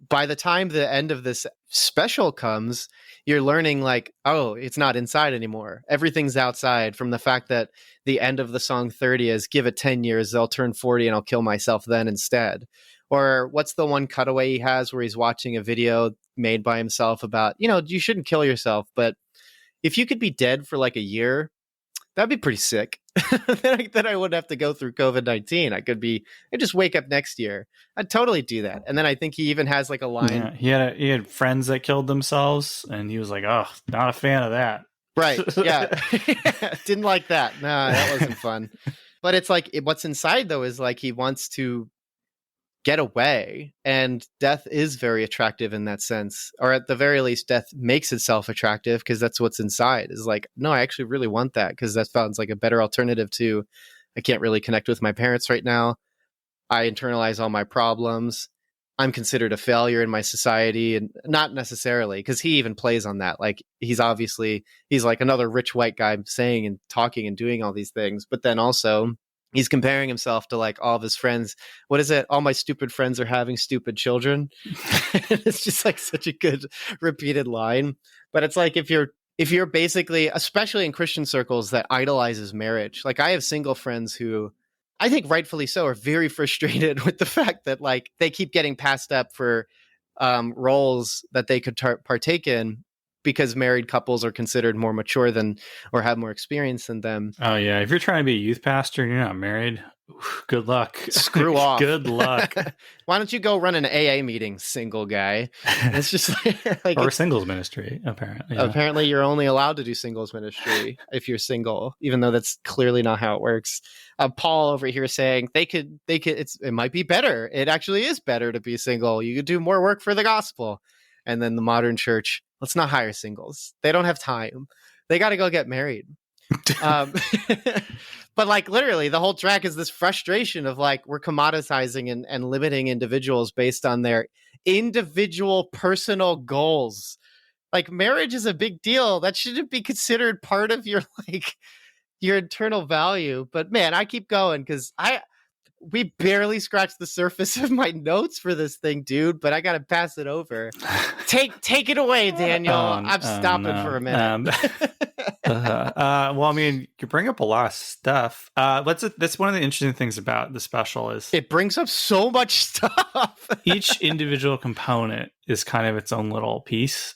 by the time the end of this special comes, you're learning like, oh, it's not inside anymore. Everything's outside, from the fact that the end of the song 30 is give it 10 years, they'll turn 40 and I'll kill myself then instead. Or what's the one cutaway he has where he's watching a video made by himself about, you shouldn't kill yourself, but if you could be dead for like a year, that'd be pretty sick. Then I wouldn't have to go through COVID-19. I'd just wake up next year. I'd totally do that. And then I think he even has like a line. Yeah, he had friends that killed themselves, and he was like, oh, not a fan of that. Right. Yeah. Didn't like that. No, that wasn't fun. But it's like, what's inside though is like he wants to get away, and death is very attractive in that sense, or at the very least death makes itself attractive because that's what's inside, is like, no, I actually really want that, because that sounds like a better alternative to, I can't really connect with my parents right now, I internalize all my problems, I'm considered a failure in my society. And not necessarily, because he even plays on that, like he's like another rich white guy saying and talking and doing all these things, but then also he's comparing himself to like all of his friends. What is it? All my stupid friends are having stupid children. It's just like such a good repeated line. But it's like if you're basically, especially in Christian circles that idolizes marriage, like I have single friends who I think rightfully so are very frustrated with the fact that like they keep getting passed up for roles that they could partake in, because married couples are considered more mature than, or have more experience than them. Oh yeah, if you're trying to be a youth pastor and you're not married, good luck. Screw off. Good luck. Why don't you go run an AA meeting, single guy? It's just like or singles ministry, apparently. Yeah. Apparently you're only allowed to do singles ministry if you're single, even though that's clearly not how it works. Paul over here saying it might be better. It actually is better to be single. You could do more work for the gospel. And then the modern church, Let's not hire singles. They don't have time. They got to go get married. But like literally the whole track is this frustration of like we're commoditizing and limiting individuals based on their individual personal goals. Like marriage is a big deal. That shouldn't be considered part of your like your internal value. But man, I keep going because we barely scratched the surface of my notes for this thing, dude, but I got to pass it over. Take it away, Daniel. I'm stopping for a minute. Well, I mean, you bring up a lot of stuff. That's one of the interesting things about the special is it brings up so much stuff. Each individual component is kind of its own little piece,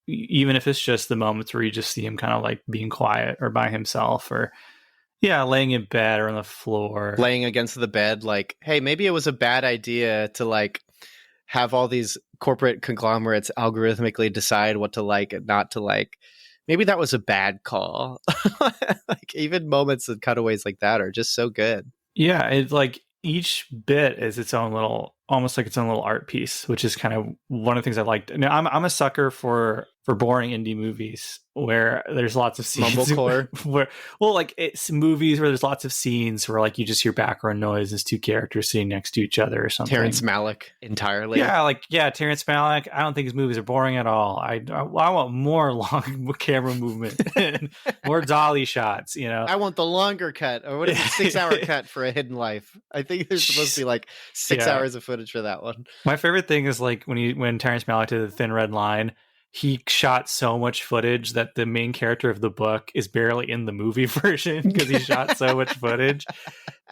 even if it's just the moments where you just see him kind of like being quiet or by himself or laying in bed or on the floor, laying against the bed. Like, hey, maybe it was a bad idea to like have all these corporate conglomerates algorithmically decide what to like and not to like. Maybe that was a bad call. Like even moments and cutaways like that are just so good. Yeah, it's like each bit is its own little, almost like its own little art piece, which is kind of one of the things I liked. Now, I'm a sucker for boring indie movies where there's lots of scenes mumblecore. Like it's movies where there's lots of scenes where like you just hear background noise as two characters sitting next to each other or something. Terrence Malick entirely. Terrence Malick. I don't think his movies are boring at all. I want more long camera movement and more dolly shots, you know. I want the longer cut, or what is it, 6-hour cut for A Hidden Life. I think there's supposed to be like 6 hours of footage for that one. My favorite thing is like when Terrence Malick did The Thin Red Line, he shot so much footage that the main character of the book is barely in the movie version because he shot so much footage.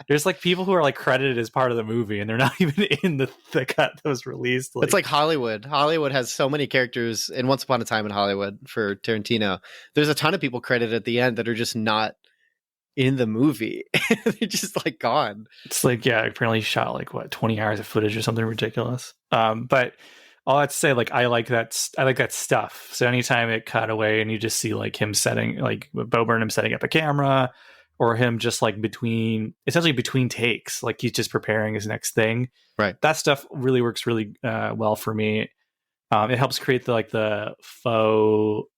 There's like people who are like credited as part of the movie and they're not even in the cut that was released. It's like Hollywood. Hollywood has so many characters in Once Upon a Time in Hollywood for Tarantino. There's a ton of people credited at the end that are just not in the movie. They're just like gone. It's like, apparently he shot like 20 hours of footage or something ridiculous. But all I have to say, like, I like that stuff. So anytime it cut away and you just see like him setting, like Bo Burnham setting up a camera, or him just like between takes, like he's just preparing his next thing. Right. That stuff really works really well for me. It helps create the faux,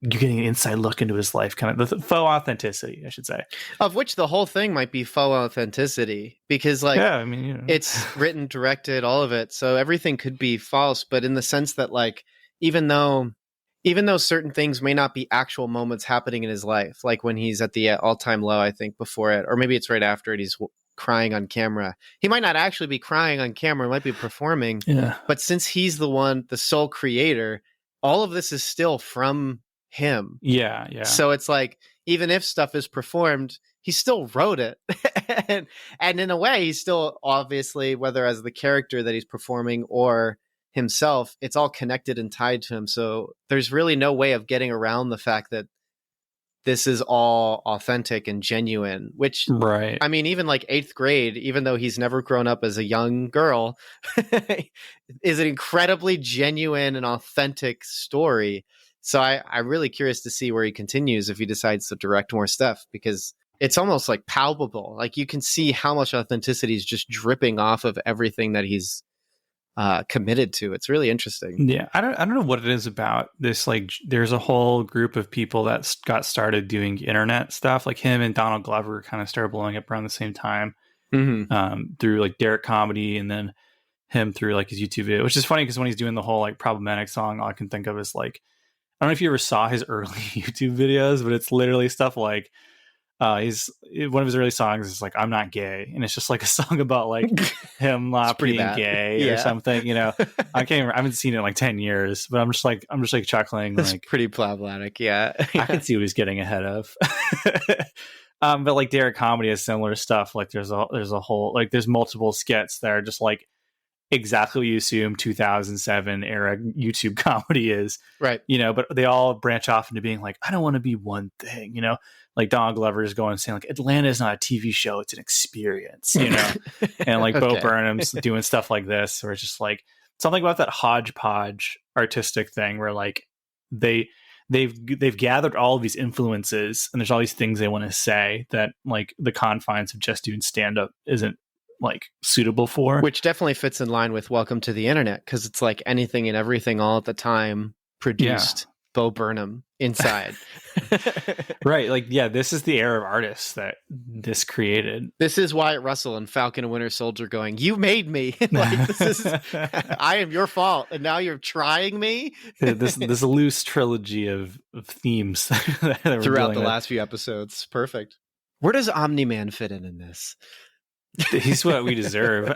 you're getting an inside look into his life, kind of the faux authenticity, I should say. Of which the whole thing might be faux authenticity, because like, it's written, directed, all of it. So everything could be false, but in the sense that like, even though certain things may not be actual moments happening in his life, like when he's at the all-time low, I think before it, or maybe it's right after it, he's crying on camera. He might not actually be crying on camera, might be performing. Yeah. But since he's the sole creator, all of this is still from him. Yeah. So it's like, even if stuff is performed, he still wrote it. and in a way, he's still obviously, whether as the character that he's performing or himself, it's all connected and tied to him. So there's really no way of getting around the fact that this is all authentic and genuine, which, right. I mean, even like 8th grade, even though he's never grown up as a young girl, is an incredibly genuine and authentic story. So I'm really curious to see where he continues if he decides to direct more stuff, because it's almost like palpable. Like you can see how much authenticity is just dripping off of everything that he's committed to. It's really interesting. Yeah, I don't know what it is about this. Like, there's a whole group of people that got started doing internet stuff. Like him and Donald Glover kind of started blowing up around the same time, through like Derek Comedy, and then him through like his YouTube video, which is funny because when he's doing the whole like problematic song, all I can think of is like, I don't know if you ever saw his early YouTube videos, but it's literally stuff like one of his early songs is like, I'm not gay. And it's just like a song about like him not being gay or something, you know. I haven't seen it in like 10 years, but I'm just like chuckling. That's like pretty problematic. Yeah. I can see what he's getting ahead of. But like Derek Comedy has similar stuff. Like there's a whole, like there's multiple skits that are just like exactly what you assume 2007 era YouTube comedy is. Right. You know, but they all branch off into being like, I don't want to be one thing, you know. Like Donald Glover is going and saying like, Atlanta is not a TV show, it's an experience, you know. And like Bo Burnham's doing stuff like this, where it's just like something about that hodgepodge artistic thing where like they've gathered all of these influences and there's all these things they want to say that like the confines of just doing stand-up isn't like suitable for. Which definitely fits in line with Welcome to the Internet, because it's like anything and everything all at the time produced Bo Burnham inside. Right. Like, yeah, this is the era of artists that this created. This is Wyatt Russell and Falcon and Winter Soldier going, you made me. Like, this is, I am your fault. And now you're trying me. this loose trilogy of themes that we're throughout the with. last few episodes. Perfect. Where does Omni-Man fit in this? He's what we deserve.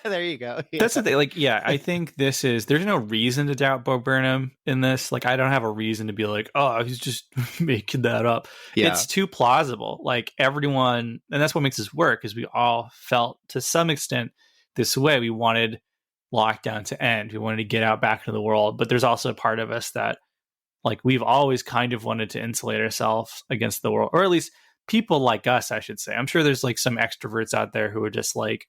There you go. Yeah. That's the thing. Like, yeah, I think there's no reason to doubt Bo Burnham in this. Like, I don't have a reason to be like, oh, he's just making that up. Yeah. It's too plausible. Like, everyone, and that's what makes this work, is we all felt to some extent this way. We wanted lockdown to end. We wanted to get out back into the world. But there's also a part of us that, like, we've always kind of wanted to insulate ourselves against the world, or at least people like us, I should say. I'm sure there's like some extroverts out there who are just like,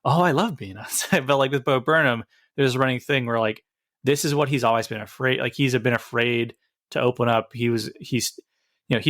oh, I love being outside. But like with Bo Burnham, there's a running thing where like, this is what he's always been afraid. Like, he's been afraid to open up. He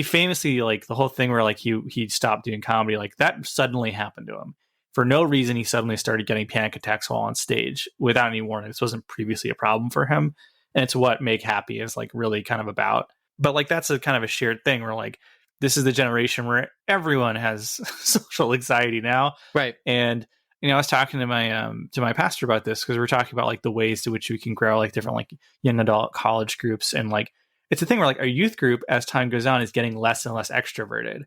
famously, like, the whole thing where like he stopped doing comedy, like that suddenly happened to him for no reason. He suddenly started getting panic attacks while on stage without any warning. This wasn't previously a problem for him. And it's what Make Happy is like really kind of about. But like, that's a kind of a shared thing where like, this is the generation where everyone has social anxiety now. Right. And, I was talking to my pastor about this, because we're talking about like the ways to which we can grow like different like young adult college groups. And like, it's a thing where like our youth group, as time goes on, is getting less and less extroverted,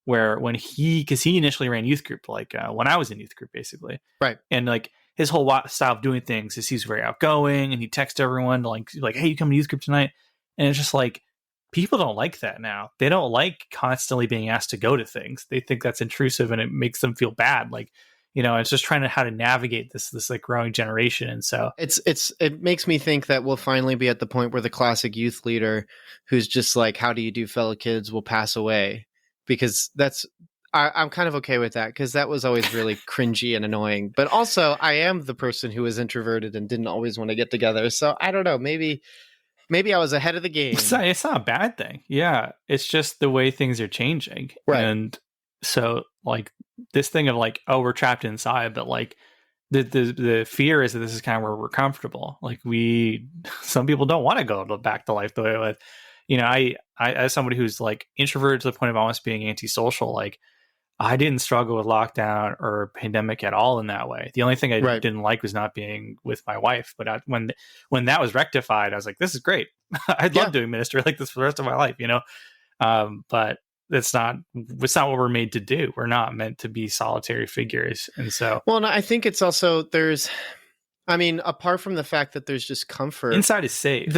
where because he initially ran youth group, like when I was in youth group, basically. Right. And like his whole style of doing things is he's very outgoing, and he texts everyone like, hey, you come to youth group tonight. And it's just like, people don't like that now. They don't like constantly being asked to go to things. They think that's intrusive and it makes them feel bad. Like, it's just trying to how to navigate this like growing generation. And so it makes me think that we'll finally be at the point where the classic youth leader who's just like, how do you do, fellow kids, will pass away, because I'm kind of okay with that, because that was always really cringy and annoying. But also, I am the person who was introverted and didn't always want to get together. So I don't know, maybe I was ahead of the game. It's not a bad thing. Yeah. It's just the way things are changing. Right. And so like this thing of like, oh, we're trapped inside, but like the fear is that this is kind of where we're comfortable. Like some people don't want to go back to life the way it was. I as somebody who's like introverted to the point of almost being antisocial, like I didn't struggle with lockdown or pandemic at all in that way. The only thing I didn't like was not being with my wife. But when that was rectified, I was like, this is great. I'd love doing ministry like this for the rest of my life, but it's not what we're made to do. We're not meant to be solitary figures. And so, well, I think it's also, apart from the fact that there's just comfort, inside is safe,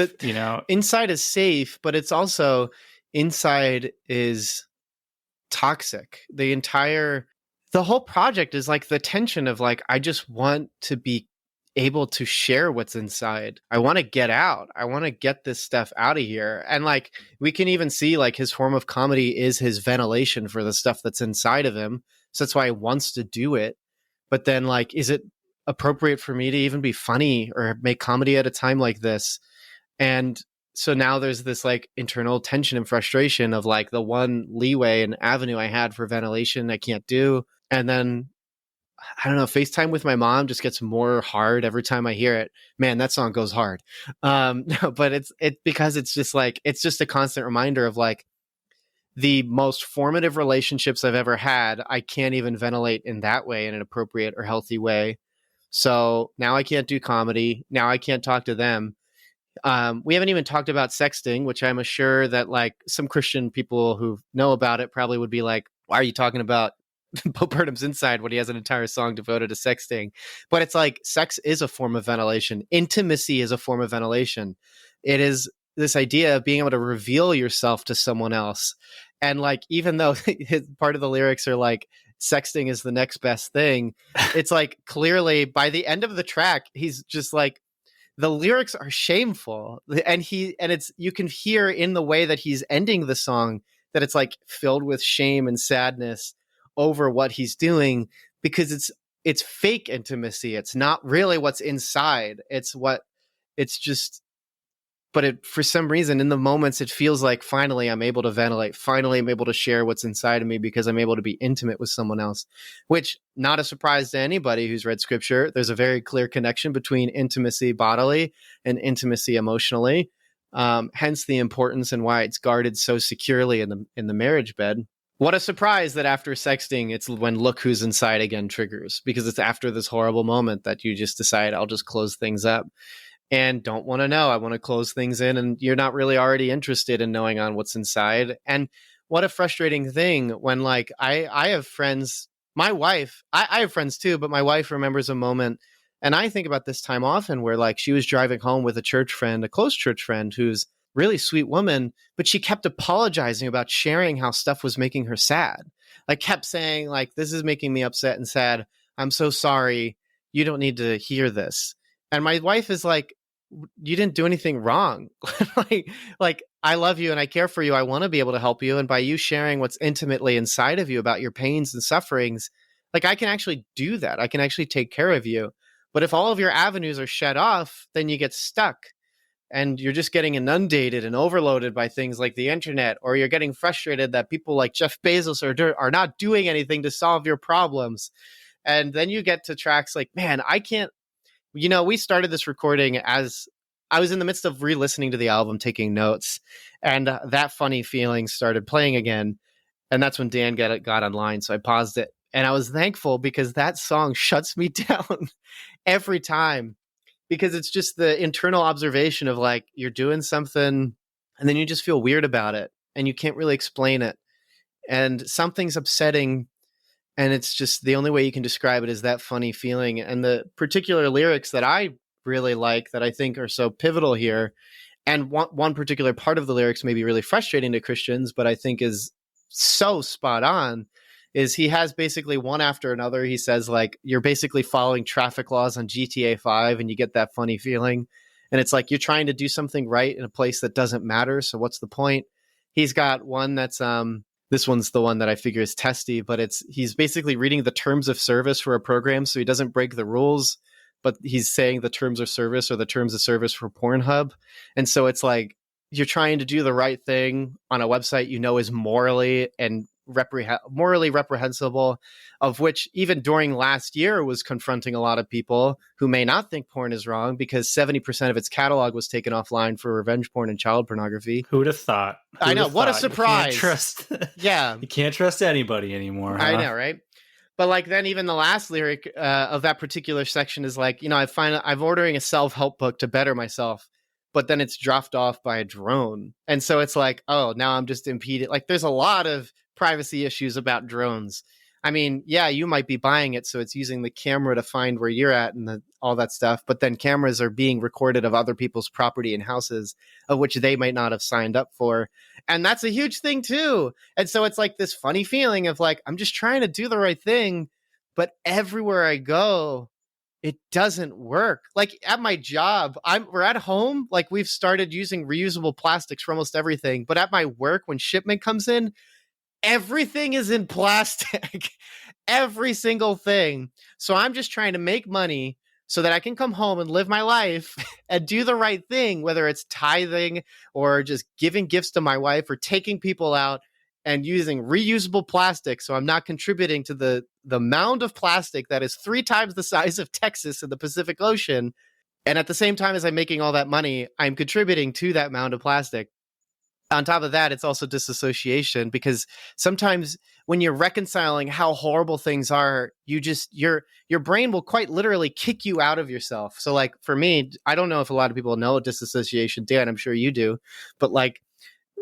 inside is safe, but it's also inside is toxic. The whole project is like the tension of like, I just want to be able to share what's inside. I want to get out. I want to get this stuff out of here. And like, we can even see like his form of comedy is his ventilation for the stuff that's inside of him. So that's why he wants to do it. But then like, is it appropriate for me to even be funny or make comedy at a time like this? And so now there's this like internal tension and frustration of like the one leeway and avenue I had for ventilation I can't do. And then, I don't know, FaceTime with my mom just gets more hard every time I hear it. Man, that song goes hard. But it's because it's just like, it's just a constant reminder of like the most formative relationships I've ever had. I can't even ventilate in that way, in an appropriate or healthy way. So now I can't do comedy. Now I can't talk to them. We haven't even talked about sexting, which I'm sure that like some Christian people who know about it probably would be like, why are you talking about Bo Burnham's inside when he has an entire song devoted to sexting? But it's like, sex is a form of ventilation. Intimacy is a form of ventilation. It is this idea of being able to reveal yourself to someone else. And like, even though part of the lyrics are like, sexting is the next best thing, it's like, clearly by the end of the track, he's just like, the lyrics are shameful, and it's, you can hear in the way that he's ending the song that it's like filled with shame and sadness over what he's doing, because it's fake intimacy. It's not really what's inside. But for some reason, in the moments, it feels like finally I'm able to ventilate. Finally, I'm able to share what's inside of me because I'm able to be intimate with someone else, which, not a surprise to anybody who's read scripture. There's a very clear connection between intimacy bodily and intimacy emotionally. Hence the importance and why it's guarded so securely in the marriage bed. What a surprise that after sexting, it's when look who's inside again triggers, because it's after this horrible moment that you just decide, I'll just close things up and don't want to know. I want to close things in, and you're not really already interested in knowing on what's inside. And what a frustrating thing when, like, I have friends, my wife, I have friends too, but my wife remembers a moment, and I think about this time often, where like she was driving home with a church friend, a close church friend who's really sweet woman, but she kept apologizing about sharing how stuff was making her sad. Like kept saying like, this is making me upset and sad. I'm so sorry. You don't need to hear this. And my wife is like, you didn't do anything wrong. like I love you and I care for you. I want to be able to help you. And by you sharing what's intimately inside of you about your pains and sufferings, like I can actually do that. I can actually take care of you. But if all of your avenues are shut off, then you get stuck. And you're just getting inundated and overloaded by things like the internet, or you're getting frustrated that people like Jeff Bezos are not doing anything to solve your problems. And then you get to tracks like, man, I can't, we started this recording as I was in the midst of re-listening to the album, taking notes, and that funny feeling started playing again. And that's when Dan got online. So I paused it, and I was thankful because that song shuts me down every time. Because it's just the internal observation of like, you're doing something and then you just feel weird about it and you can't really explain it. And something's upsetting. And it's just the only way you can describe it is that funny feeling. And the particular lyrics that I really like, that I think are so pivotal here. And one particular part of the lyrics may be really frustrating to Christians, but I think is so spot on, is he has basically one after another. He says like, you're basically following traffic laws on GTA 5 and you get that funny feeling. And it's like, you're trying to do something right in a place that doesn't matter. So what's the point? He's got one that's, this one's the one that I figure is testy, but he's basically reading the terms of service for a program. So he doesn't break the rules, but he's saying the terms of service or the terms of service for Pornhub. And so it's like, you're trying to do the right thing on a website, is morally and morally reprehensible, of which even during last year was confronting a lot of people who may not think porn is wrong, because 70% of its catalog was taken offline for revenge porn and child pornography. Who'd have thought? I know, what a surprise. You can't trust anybody anymore. Huh? I know, right? But like then even the last lyric of that particular section is like, I'm ordering a self-help book to better myself, but then it's dropped off by a drone. And so it's like, oh, now I'm just impeded. Like there's a lot of privacy issues about drones. I mean, yeah, you might be buying it, so it's using the camera to find where you're at and all that stuff. But then cameras are being recorded of other people's property and houses, of which they might not have signed up for. And that's a huge thing too. And so it's like this funny feeling of like, I'm just trying to do the right thing, but everywhere I go, it doesn't work. Like at my job, we're at home, like we've started using reusable plastics for almost everything. But at my work, when shipment comes in, everything is in plastic, every single thing. So I'm just trying to make money so that I can come home and live my life and do the right thing, whether it's tithing or just giving gifts to my wife or taking people out and using reusable plastic. So I'm not contributing to the mound of plastic that is 3 times the size of Texas in the Pacific Ocean. And at the same time as I'm making all that money, I'm contributing to that mound of plastic. On top of that, it's also disassociation, because sometimes when you're reconciling how horrible things are, your brain will quite literally kick you out of yourself. So like for me, I don't know if a lot of people know disassociation. Dan, I'm sure you do, but like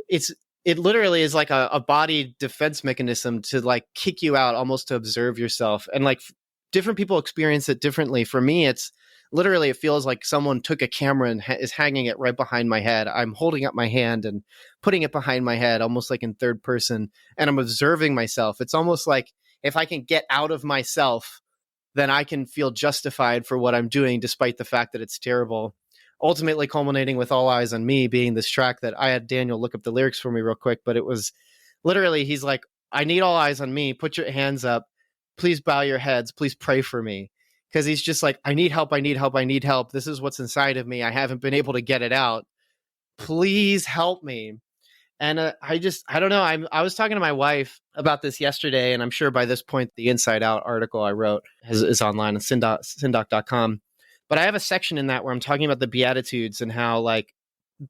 it literally is like a body defense mechanism to like kick you out, almost to observe yourself. And like different people experience it differently. For me, it's literally, it feels like someone took a camera and is hanging it right behind my head. I'm holding up my hand and putting it behind my head, almost like in third person, and I'm observing myself. It's almost like if I can get out of myself, then I can feel justified for what I'm doing, despite the fact that it's terrible. Ultimately culminating with All Eyes on Me being this track that I had Daniel look up the lyrics for me real quick, but it was literally, he's like, I need all eyes on me. Put your hands up. Please bow your heads. Please pray for me. Because he's just like, I need help, I need help, I need help. This is what's inside of me. I haven't been able to get it out. Please help me. And I don't know. I was talking to my wife about this yesterday, and I'm sure by this point, the Inside Out article I wrote is online on syndoc.com. But I have a section in that where I'm talking about the Beatitudes and how like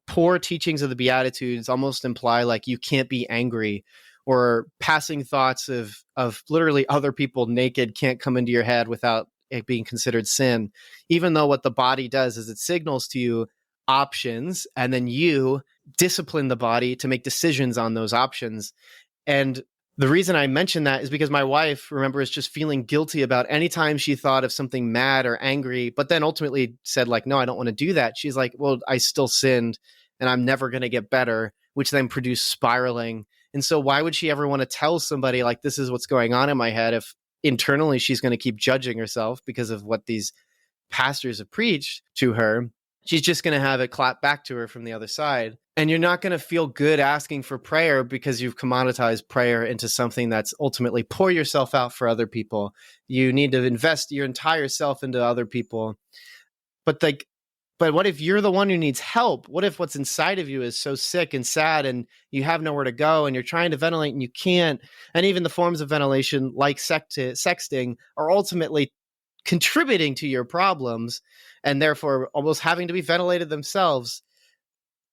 poor teachings of the Beatitudes almost imply like you can't be angry, or passing thoughts of literally other people naked can't come into your head without it being considered sin, even though what the body does is it signals to you options, and then you discipline the body to make decisions on those options. And the reason I mention that is because my wife, remember, is just feeling guilty about any time she thought of something mad or angry, but then ultimately said like, no, I don't want to do that. She's like, well, I still sinned and I'm never going to get better, which then produced spiraling. And so why would she ever want to tell somebody like, this is what's going on in my head, if internally she's going to keep judging herself because of what these pastors have preached to her? She's just going to have it clap back to her from the other side. And you're not going to feel good asking for prayer because you've commoditized prayer into something that's ultimately pour yourself out for other people. You need to invest your entire self into other people. But what if you're the one who needs help? What if what's inside of you is so sick and sad and you have nowhere to go and you're trying to ventilate and you can't? And even the forms of ventilation like sexting are ultimately contributing to your problems and therefore almost having to be ventilated themselves.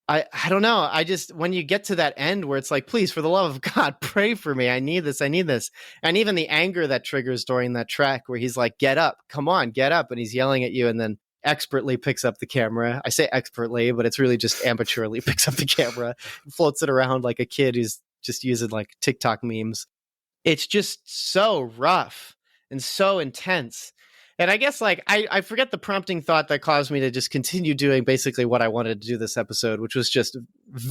I don't know. When you get to that end where it's like, please, for the love of God, pray for me. I need this. And even the anger that triggers during that track where he's like, get up, come on, get up. And he's yelling at you and then expertly picks up the camera. I say expertly, but it's really just amateurly picks up the camera and floats it around like a kid who's just using like TikTok memes. It's just so rough and so intense. And I guess like I forget the prompting thought that caused me to just continue doing basically what I wanted to do this episode, which was just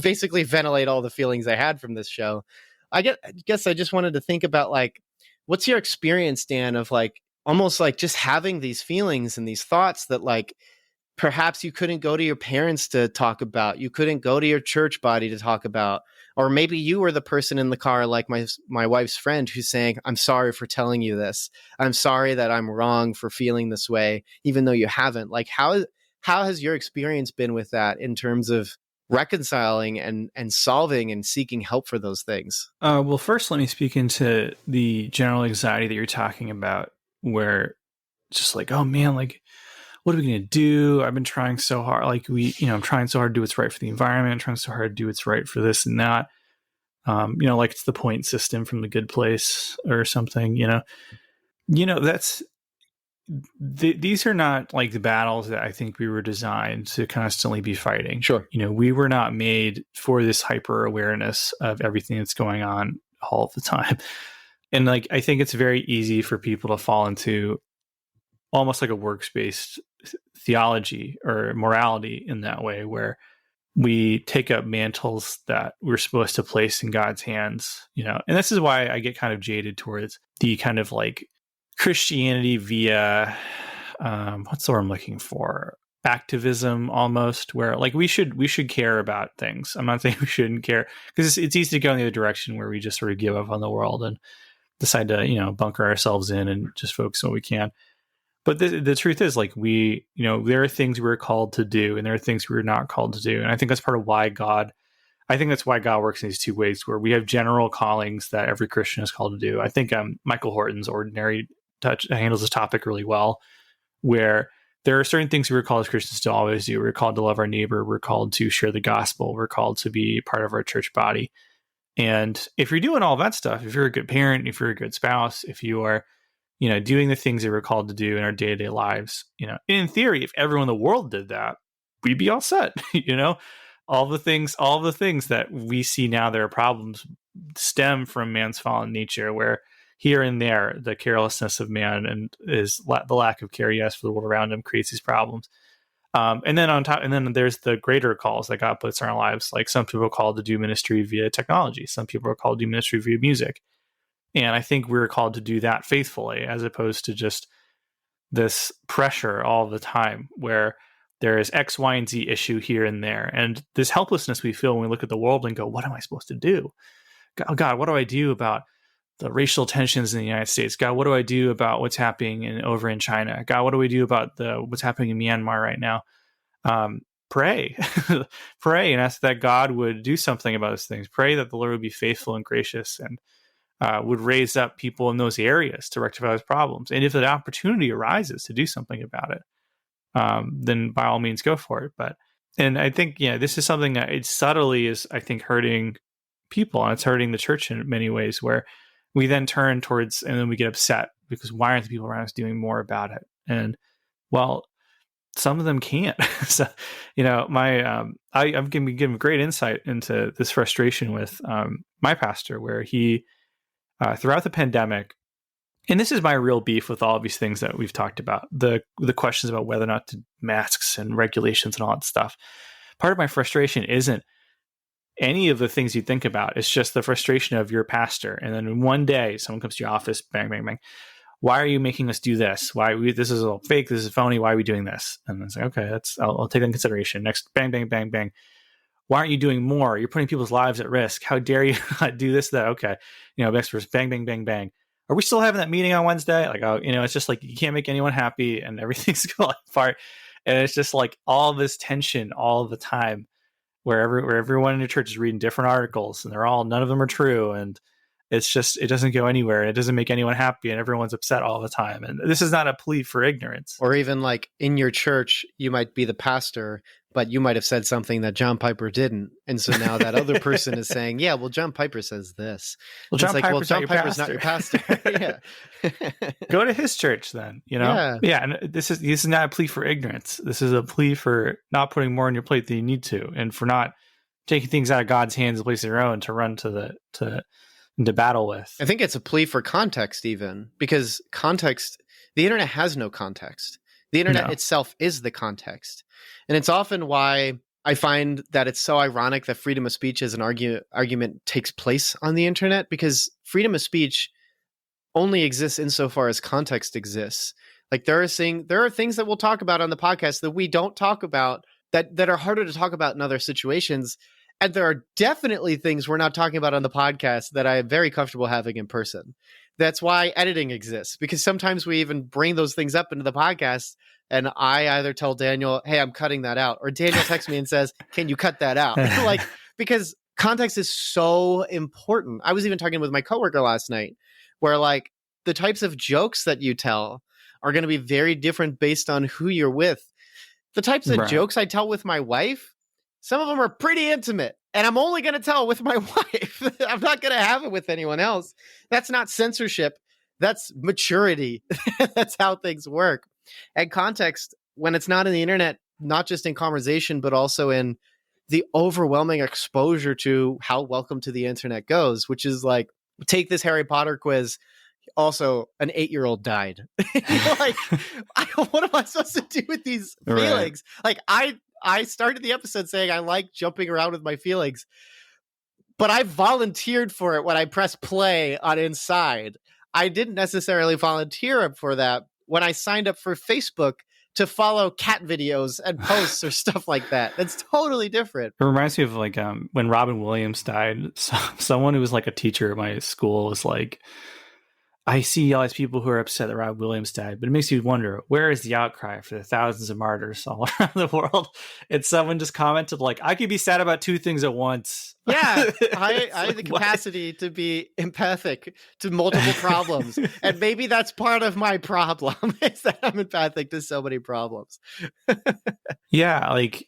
basically ventilate all the feelings I had from this show. I guess I just wanted to think about like, what's your experience, Dan, of like almost like just having these feelings and these thoughts that like perhaps you couldn't go to your parents to talk about, you couldn't go to your church body to talk about, or maybe you were the person in the car like my wife's friend who's saying, I'm sorry for telling you this. I'm sorry that I'm wrong for feeling this way, even though you haven't. Like how has your experience been with that in terms of reconciling and solving and seeking help for those things? Well, first, let me speak into the general anxiety that you're talking about, where it's just like, oh man, like, what are we going to do? I've been trying so hard. Like I'm trying so hard to do what's right for the environment. I'm trying so hard to do what's right for this and that. Like it's the point system from The Good Place or something, these are not like the battles that I think we were designed to constantly be fighting. Sure. We were not made for this hyper awareness of everything that's going on all the time. And like, I think it's very easy for people to fall into almost like a works-based theology or morality in that way, where we take up mantles that we're supposed to place in God's hands, and this is why I get kind of jaded towards the kind of like Christianity via, what's the word I'm looking for? Activism almost, where like we should care about things. I'm not saying we shouldn't care, because it's easy to go in the other direction where we just sort of give up on the world and decide to, bunker ourselves in and just focus on what we can. But the truth is, like, there are things we're called to do and there are things we're not called to do. And I think that's part of why that's why God works in these two ways, where we have general callings that every Christian is called to do. I think Michael Horton's Ordinary Touch handles this topic really well, where there are certain things we're called as Christians to always do. We're called to love our neighbor. We're called to share the gospel. We're called to be part of our church body. And if you're doing all that stuff, if you're a good parent, if you're a good spouse, if you are doing the things that we're called to do in our day-to-day lives, in theory, if everyone in the world did that, we'd be all set. All the things that we see now that are problems stem from man's fallen nature, where here and there, the carelessness of man and the lack of care, yes, for the world around him creates these problems. And then there's the greater calls that God puts in our lives. Like some people are called to do ministry via technology. Some people are called to do ministry via music. And I think we're called to do that faithfully, as opposed to just this pressure all the time where there is X, Y, and Z issue here and there. And this helplessness we feel when we look at the world and go, what am I supposed to do? God, what do I do about the racial tensions in the United States? God, what do I do about what's happening over in China? God, what do we do about what's happening in Myanmar right now? Pray, pray and ask that God would do something about those things. Pray that the Lord would be faithful and gracious and would raise up people in those areas to rectify those problems. And if an opportunity arises to do something about it, then by all means go for it. But And I think, this is something that it subtly is, I think, hurting people, and it's hurting the church in many ways, where we then turn towards, and then we get upset because why aren't the people around us doing more about it? And well, some of them can't. So, I've given great insight into this frustration with my pastor, where he, throughout the pandemic, and this is my real beef with all of these things that we've talked about, the questions about whether or not to masks and regulations and all that stuff. Part of my frustration isn't any of the things you think about. It's just the frustration of your pastor. And then in one day, someone comes to your office, bang, bang, bang. Why are you making us do this? This is all fake. This is phony. Why are we doing this? And it's like, okay, I'll take that in consideration. Next, bang, bang, bang, bang. Why aren't you doing more? You're putting people's lives at risk. How dare you not do this, that? Okay. Next verse, bang, bang, bang, bang. Are we still having that meeting on Wednesday? Like, it's just like, you can't make anyone happy and everything's falling apart. And it's just like all this tension all the time, where everyone in your church is reading different articles, and none of them are true. And it's just, it doesn't go anywhere, and it doesn't make anyone happy, and everyone's upset all the time. And this is not a plea for ignorance. Or even like in your church, you might be the pastor, but you might have said something that John Piper didn't. And so now that other person is saying, yeah, well, John Piper says this. Well, John Piper's not your pastor. Yeah. Go to his church then, Yeah. And this is not a plea for ignorance. This is a plea for not putting more on your plate than you need to, and for not taking things out of God's hands and placing your own to run into battle with. I think it's a plea for context, even, because the internet has no context. The internet itself is the context. And it's often why I find that it's so ironic that freedom of speech as an argument takes place on the internet, because freedom of speech only exists insofar as context exists. Like there are things that we'll talk about on the podcast that we don't talk about, that are harder to talk about in other situations. And there are definitely things we're not talking about on the podcast that I am very comfortable having in person. That's why editing exists, because sometimes we even bring those things up into the podcast, and I either tell Daniel, hey, I'm cutting that out, or Daniel texts me and says, can you cut that out? Because context is so important. I was even talking with my coworker last night, where like the types of jokes that you tell are going to be very different based on who you're with. The types of jokes I tell with my wife, some of them are pretty intimate, and I'm only going to tell with my wife. I'm not going to have it with anyone else. That's not censorship. That's maturity. That's how things work. And context, when it's not in the internet, not just in conversation, but also in the overwhelming exposure to how welcome to the internet goes, which is like, take this Harry Potter quiz. Also, an 8-year-old died. What am I supposed to do with these feelings? Like, I started the episode saying I like jumping around with my feelings, but I volunteered for it when I pressed play on Inside. I didn't necessarily volunteer for that when I signed up for Facebook to follow cat videos and posts or stuff like that. That's totally different. It reminds me of like when Robin Williams died. Someone who was like a teacher at my school was like, I see all these people who are upset that Rob Williams died, but it makes you wonder, where is the outcry for the thousands of martyrs all around the world? And someone just commented like, I could be sad about two things at once. Yeah, I have the capacity to be empathic to multiple problems. And maybe that's part of my problem, is that I'm empathic to so many problems. Yeah, like,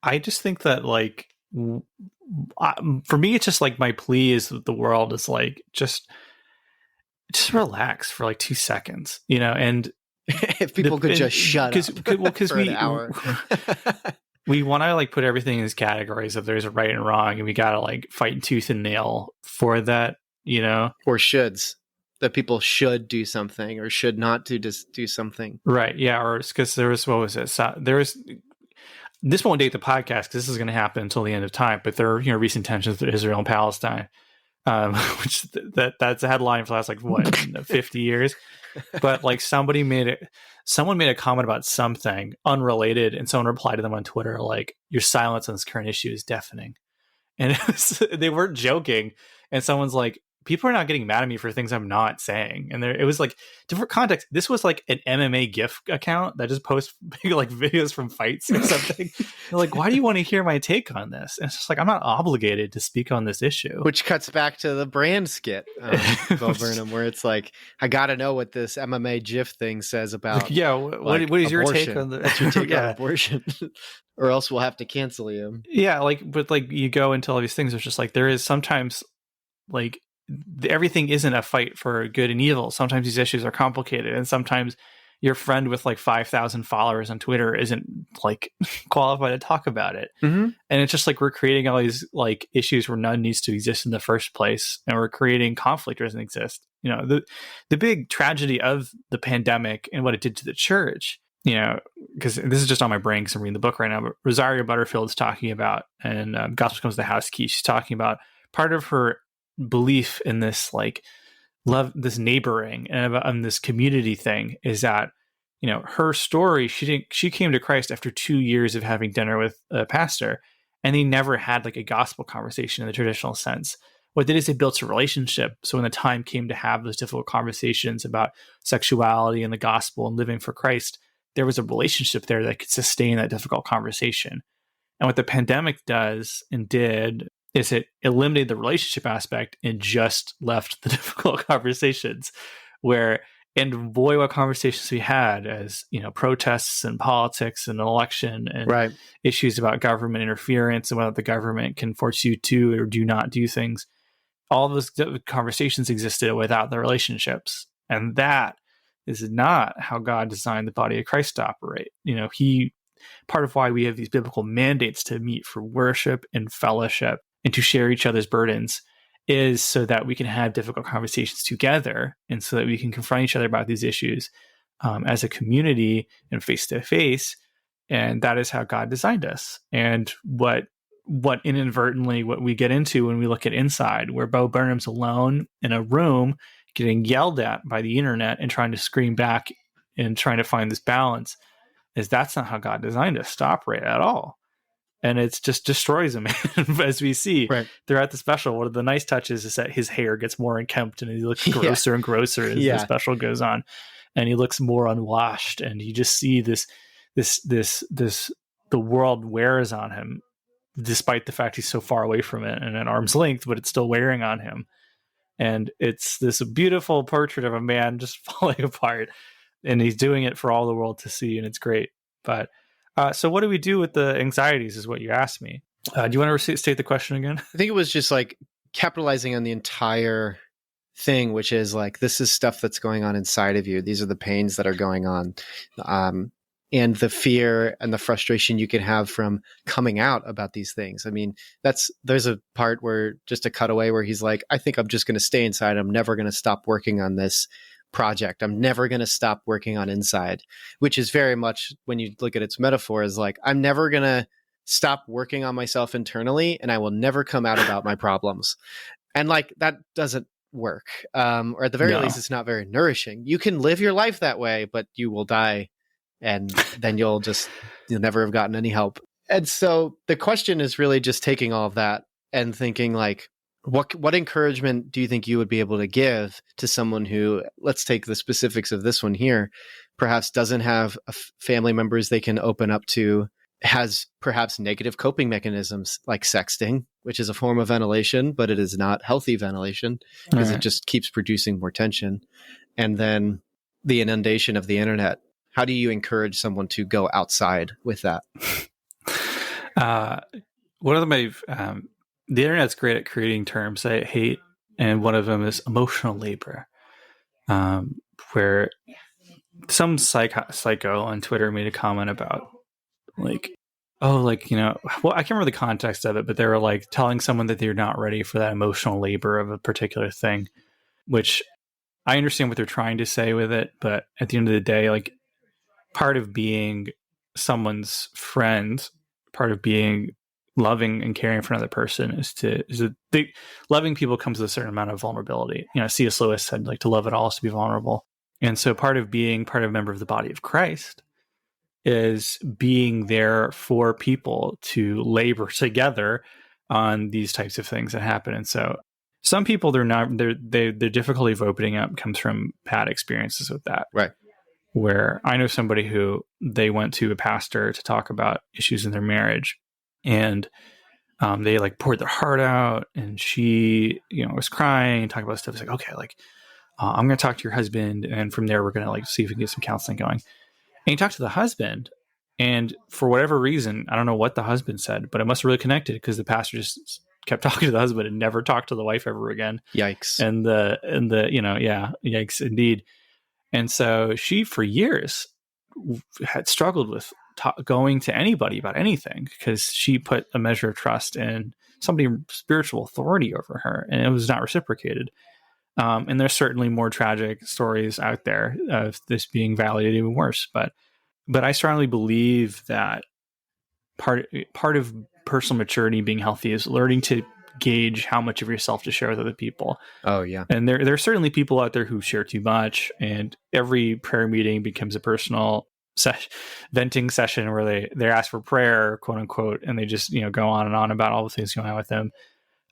I just think that like, for me, it's just like my plea is that the world is like, just relax for like 2 seconds, and if people could just shut up because for an hour. We want to like put everything in these categories of there's a right and wrong, and we got to like fight tooth and nail for that, or shoulds, that people should do something or should not do something. Right. Yeah. Or it's because there was, what was it? So there was, this won't date the podcast because this is going to happen until the end of time, but there are, recent tensions with Israel and Palestine. Which that's a headline for the last 50 years. But like someone made a comment about something unrelated, and someone replied to them on Twitter like, your silence on this current issue is deafening. And they weren't joking. And someone's like, people are not getting mad at me for things I'm not saying. And it was like different context. This was like an MMA GIF account that just posts like videos from fights or something. They're like, why do you want to hear my take on this? And it's just like, I'm not obligated to speak on this issue. Which cuts back to the brand skit, Bo Burnham, where it's like, I got to know what this MMA GIF thing says about. Yeah. What is your take on What's your take on abortion? Or else we'll have to cancel you. Yeah. But you go into all these things. It's just like, there is sometimes like everything isn't a fight for good and evil. Sometimes these issues are complicated, and sometimes your friend with like 5,000 followers on Twitter isn't like qualified to talk about it. Mm-hmm. And it's just like we're creating all these like issues where none needs to exist in the first place, and we're creating conflict that doesn't exist. The big tragedy of the pandemic and what it did to the church, because this is just on my brain because I'm reading the book right now, but Rosaria Butterfield's talking about, and Gospel Comes the House Key, she's talking about part of her belief in this like love, this neighboring and this community thing is that her story, she came to Christ after 2 years of having dinner with a pastor, and they never had like a gospel conversation in the traditional sense. What they did is they built a relationship, so when the time came to have those difficult conversations about sexuality and the gospel and living for Christ, there was a relationship there that could sustain that difficult conversation. And what the pandemic does and did is it eliminated the relationship aspect and just left the difficult conversations and boy, what conversations we had as, protests and politics and election and issues about government interference and whether the government can force you to or do not do things. All those conversations existed without the relationships. And that is not how God designed the body of Christ to operate. Part of why we have these biblical mandates to meet for worship and fellowship and to share each other's burdens is so that we can have difficult conversations together, and so that we can confront each other about these issues as a community and face to face. And that is how God designed us. And what inadvertently what we get into when we look at Inside, where Bo Burnham's alone in a room getting yelled at by the internet and trying to scream back and trying to find this balance, is that's not how God designed us to operate at all. And it just destroys him, as we see throughout the special. One of the nice touches is that his hair gets more unkempt and he looks grosser and grosser as the special goes on, and he looks more unwashed. And you just see this the world wears on him, despite the fact he's so far away from it and at arm's length, but it's still wearing on him. And it's this beautiful portrait of a man just falling apart, and he's doing it for all the world to see, and it's great. But so what do we do with the anxieties is what you asked me. Do you want to state the question again? I think it was just like capitalizing on the entire thing, which is like, this is stuff that's going on inside of you. These are the pains that are going on. And the fear and the frustration you can have from coming out about these things. I mean, there's a part where just a cutaway where he's like, I think I'm just going to stay inside. I'm never going to stop working on this project. I'm never going to stop working on Inside, which is very much, when you look at its metaphor, is like, I'm never going to stop working on myself internally, and I will never come out about my problems. And like, that doesn't work. Or at the very least, it's not very nourishing. You can live your life that way, but you will die, and then you'll never have gotten any help. And so the question is really just taking all of that and thinking like, what encouragement do you think you would be able to give to someone who, let's take the specifics of this one here, perhaps doesn't have family members they can open up to, has perhaps negative coping mechanisms like sexting, which is a form of ventilation, but it is not healthy ventilation because it just keeps producing more tension. And then the inundation of the internet. How do you encourage someone to go outside with that? One of my the internet's great at creating terms I hate, and one of them is emotional labor, where some psycho on Twitter made a comment about like, well, I can't remember the context of it, but they were like telling someone that they're not ready for that emotional labor of a particular thing, which I understand what they're trying to say with it, but at the end of the day, like, part of being someone's friend, part of being loving and caring for another person loving people comes with a certain amount of vulnerability. C.S. Lewis said, like, to love at all is to be vulnerable. And so part of being part of a member of the body of Christ is being there for people to labor together on these types of things that happen. And so Some people, their difficulty of opening up comes from bad experiences with that. Right. Where I know somebody who they went to a pastor to talk about issues in their marriage, and they like poured their heart out, and she, was crying and talking about stuff. It's like, okay, like I'm going to talk to your husband, and from there we're going to like see if we can get some counseling going. And you talk to the husband, and for whatever reason, I don't know what the husband said, but it must have really connected because the pastor just kept talking to the husband and never talked to the wife ever again. Yikes. And yikes indeed. And so she, for years, had struggled with going to anybody about anything because she put a measure of trust in somebody spiritual authority over her, and it was not reciprocated. And there's certainly more tragic stories out there of this being validated even worse. But I strongly believe that part of personal maturity, being healthy, is learning to gauge how much of yourself to share with other people. Oh yeah. And there are certainly people out there who share too much, and every prayer meeting becomes a personal venting session where they ask for prayer, quote unquote, and they just go on and on about all the things going on with them.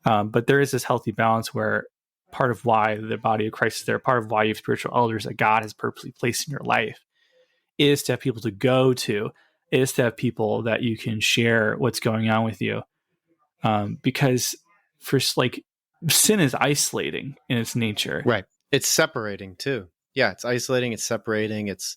But there is this healthy balance where part of why the body of Christ is there, part of why you have spiritual elders that God has purposely placed in your life, is to have people to go to, is to have people that you can share what's going on with you. Because sin is isolating in its nature. Right. It's separating too. Yeah. It's isolating. It's separating. It's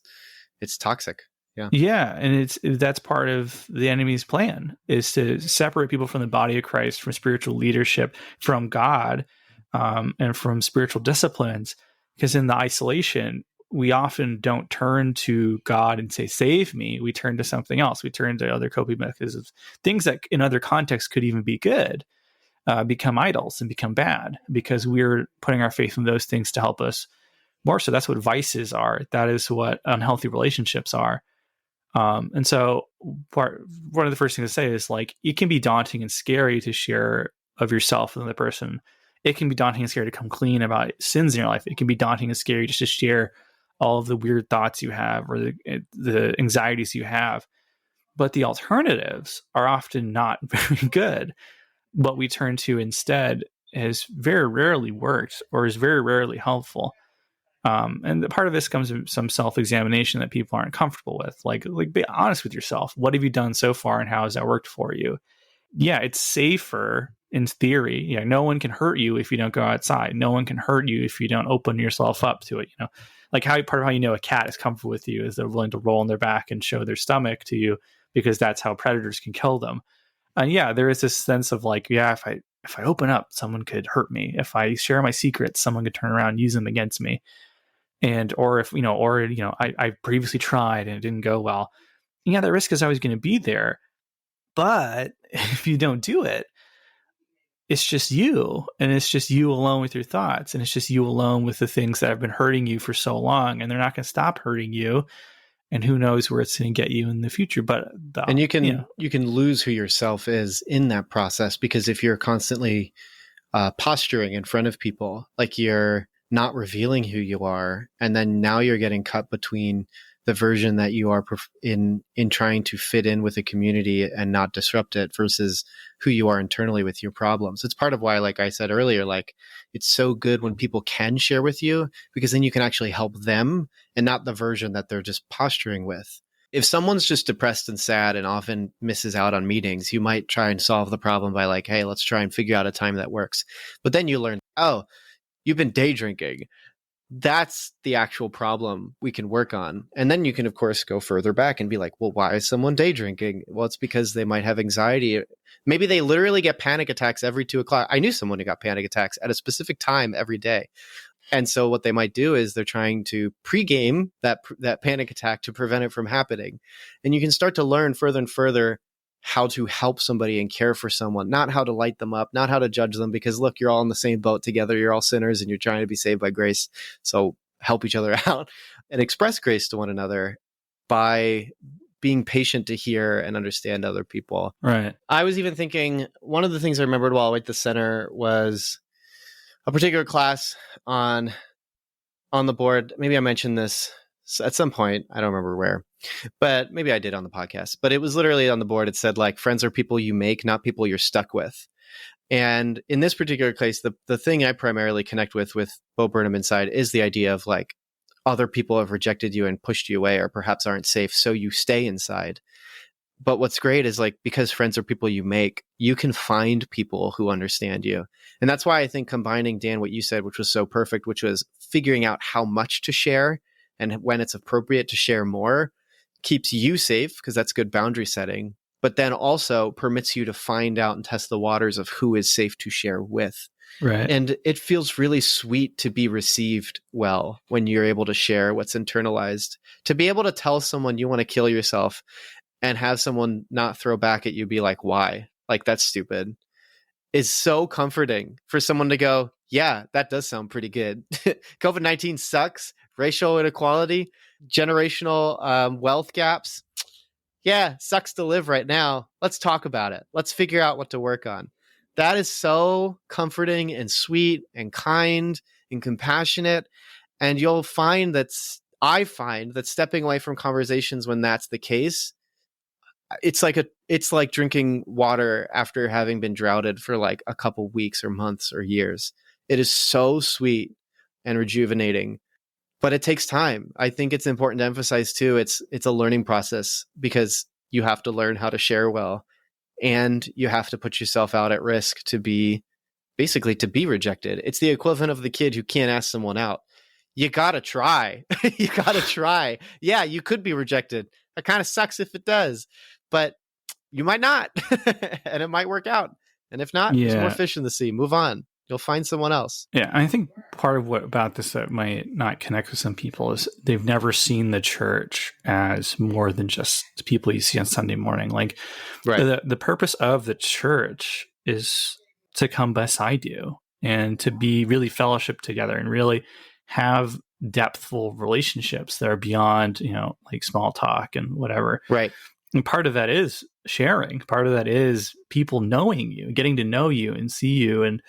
toxic. Yeah. Yeah. And that's part of the enemy's plan, is to separate people from the body of Christ, from spiritual leadership, from God, and from spiritual disciplines. Because in the isolation, we often don't turn to God and say, save me. We turn to something else. We turn to other coping mechanisms. Things that in other contexts could even be good, become idols and become bad because we're putting our faith in those things to help us more. So that's what vices are. That is what unhealthy relationships are. And so one of the first things to say is, like, it can be daunting and scary to share of yourself with another person. It can be daunting and scary to come clean about sins in your life. It can be daunting and scary just to share all of the weird thoughts you have or the anxieties you have. But the alternatives are often not very good. What we turn to instead has very rarely worked or is very rarely helpful. And part of this comes from some self-examination that people aren't comfortable with. Like be honest with yourself. What have you done so far, and how has that worked for you? Yeah, it's safer in theory. Yeah, no one can hurt you if you don't go outside. No one can hurt you if you don't open yourself up to it. Like part of how you know a cat is comfortable with you is they're willing to roll on their back and show their stomach to you, because that's how predators can kill them. And yeah, there is this sense of like, yeah, if I open up, someone could hurt me. If I share my secrets, someone could turn around and use them against me. Or I previously tried and it didn't go well. Yeah, the risk is always going to be there. But if you don't do it, it's just you, and it's just you alone with your thoughts, and it's just you alone with the things that have been hurting you for so long, and they're not going to stop hurting you. And who knows where it's going to get you in the future. But you can lose who yourself is in that process, because if you're constantly posturing in front of people, like you're not revealing who you are, and then now you're getting cut between the version that you are in trying to fit in with a community and not disrupt it versus who you are internally with your problems. It's part of why, like I said earlier, like it's so good when people can share with you, because then you can actually help them and not the version that they're just posturing with. If someone's just depressed and sad and often misses out on meetings, you might try and solve the problem by like, hey, let's try and figure out a time that works. But then you learn, oh, you've been day drinking. That's the actual problem we can work on. And then you can, of course, go further back and be like, well, why is someone day drinking? Well, it's because they might have anxiety. Maybe they literally get panic attacks every 2:00. I knew someone who got panic attacks at a specific time every day. And so what they might do is they're trying to pregame that panic attack to prevent it from happening. And you can start to learn further and further how to help somebody and care for someone, not how to light them up, not how to judge them, because look, you're all in the same boat together. You're all sinners and you're trying to be saved by grace. So help each other out and express grace to one another by being patient to hear and understand other people. Right. I was even thinking, one of the things I remembered while at the center was a particular class on the board. Maybe I mentioned this at some point. I don't remember where, but maybe I did on the podcast. But it was literally on the board. It said, like, friends are people you make, not people you're stuck with. And in this particular case, the thing I primarily connect with Bo Burnham Inside is the idea of like other people have rejected you and pushed you away or perhaps aren't safe, so you stay inside. But what's great is like, because friends are people you make, you can find people who understand you. And that's why I think combining, Dan, what you said, which was so perfect, which was figuring out how much to share and when it's appropriate to share more, keeps you safe because that's good boundary setting, but then also permits you to find out and test the waters of who is safe to share with. Right. And it feels really sweet to be received well when you're able to share what's internalized. To be able to tell someone you want to kill yourself and have someone not throw back at you, be like, why? Like, that's stupid, is so comforting for someone to go, yeah, that does sound pretty good. COVID-19 sucks. Racial inequality, generational wealth gaps. Yeah, sucks to live right now. Let's talk about it. Let's figure out what to work on. That is so comforting and sweet and kind and compassionate. And you'll find I find that stepping away from conversations when that's the case, it's like drinking water after having been droughted for like a couple weeks or months or years. It is so sweet and rejuvenating, but it takes time. I think it's important to emphasize too, it's a learning process because you have to learn how to share well and you have to put yourself out at risk to be rejected. It's the equivalent of the kid who can't ask someone out. You gotta try. You gotta try. Yeah, you could be rejected. That kind of sucks if it does, but you might not. And it might work out. And if not, there's more fish in the sea. Move on. You'll find someone else. Yeah, I think part of what about this that might not connect with some people is they've never seen the church as more than just people you see on Sunday morning. Like, right. The purpose of the church is to come beside you and to be really fellowship together and really have depthful relationships that are beyond, like small talk and whatever. Right. And part of that is sharing. Part of that is people knowing you, getting to know you and see you and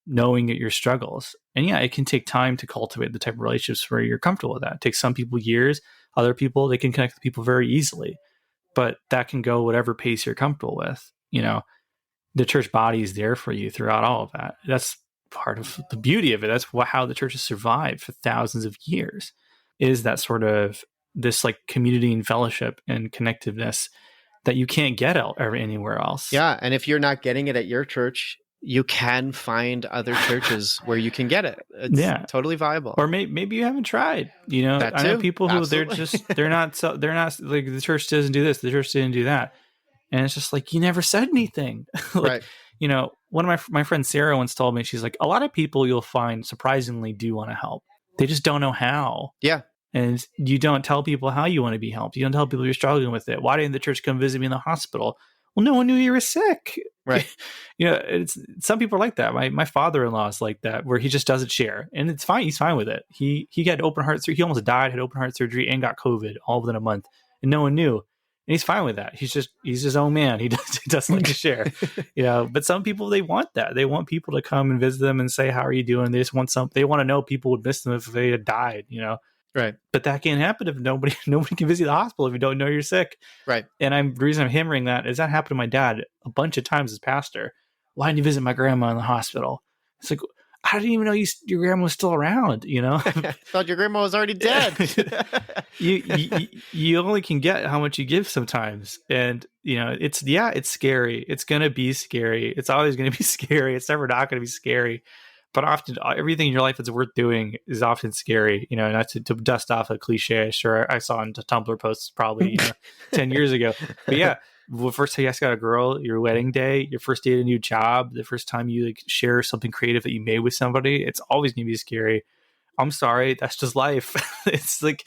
knowing your struggles. And yeah, it can take time to cultivate the type of relationships where you're comfortable with that. It takes some people years, other people, they can connect with people very easily, but that can go whatever pace you're comfortable with. The church body is there for you throughout all of that. That's part of the beauty of it. That's how the church has survived for thousands of years, is that sort of this like community and fellowship and connectiveness that you can't get anywhere else. Yeah. And if you're not getting it at your church, you can find other churches where you can get it. It's totally viable. Or maybe you haven't tried. I know people who Absolutely. they're not like, the church doesn't do this, the church didn't do that, and it's just like, you never said anything. Like, right. One of my friend Sarah once told me, she's like, a lot of people you'll find surprisingly do want to help. They just don't know how. Yeah. And you don't tell people how you want to be helped. You don't tell people you're struggling with it. Why didn't the church come visit me in the hospital? Well, no one knew you were sick. Right. It's some people are like that. My father-in-law is like that, where he just doesn't share, and it's fine. He's fine with it. He had open heart surgery. He almost died, had open heart surgery, and got COVID all within a month, and no one knew. And he's fine with that. He's his own man. He doesn't like to share. But some people, they want that. They want people to come and visit them and say, "How are you doing?" They just want they want to know people would miss them if they had died. Right. But that can't happen if nobody can visit the hospital if you don't know you're sick. Right. And the reason I'm hammering that is that happened to my dad a bunch of times as pastor. Why didn't you visit my grandma in the hospital? It's like, I didn't even know your grandma was still around, I thought your grandma was already dead. you only can get how much you give sometimes. And, it's scary. It's going to be scary. It's always going to be scary. It's never not going to be scary. But often everything in your life that's worth doing is often scary, not to dust off a cliche. Sure, I saw in Tumblr posts probably 10 years ago. But yeah, the first time you got a girl, your wedding day, your first day at a new job, the first time you like share something creative that you made with somebody, it's always going to be scary. I'm sorry, that's just life. It's like,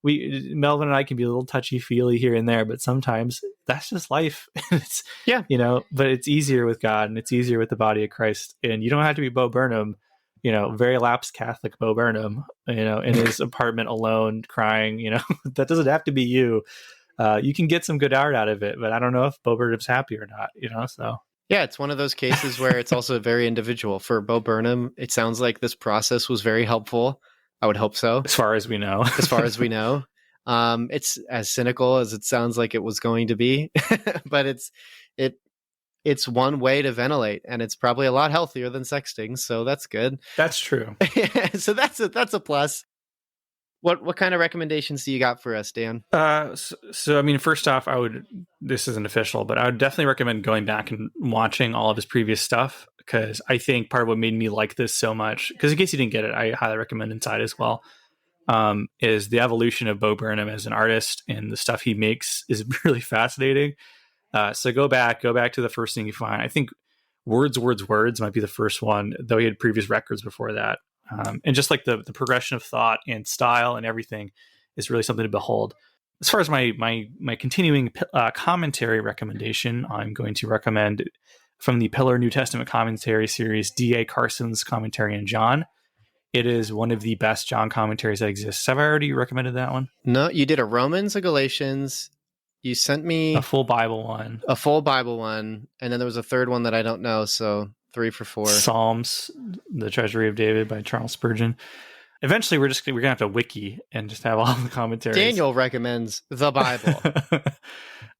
Melvin and I can be a little touchy-feely here and there, but sometimes that's just life. But it's easier with God, and it's easier with the body of Christ. And you don't have to be Bo Burnham, very lapsed Catholic Bo Burnham, in his apartment alone crying, that doesn't have to be you. You can get some good art out of it, but I don't know if Bo Burnham's happy or not, so. Yeah, it's one of those cases where it's also very individual. For Bo Burnham, it sounds like this process was very helpful. I would hope so. As far as we know. It's as cynical as it sounds like it was going to be, but it's one way to ventilate, and it's probably a lot healthier than sexting, so that's good. That's true. So that's a plus. What kind of recommendations do you got for us, Dan? So I mean, first off, this isn't official, but I would definitely recommend going back and watching all of his previous stuff, because I think part of what made me like this so much, because in case you didn't get it, I highly recommend Inside as well, is the evolution of Bo Burnham as an artist, and the stuff he makes is really fascinating. So go back to the first thing you find. I think Words might be the first one, though he had previous records before that. And just like the progression of thought and style and everything is really something to behold. As far as my continuing commentary recommendation, I'm going to recommend from the Pillar New Testament commentary series, D.A. Carson's commentary on John. It is one of the best John commentaries that exists. Have I already recommended that one? No, you did a Romans, a Galatians. You sent me a full Bible one. And then there was a third one that I don't know, so 3 for 4. Psalms, The Treasury of David by Charles Spurgeon. Eventually, we're gonna have to wiki and just have all the commentaries. Daniel recommends the Bible.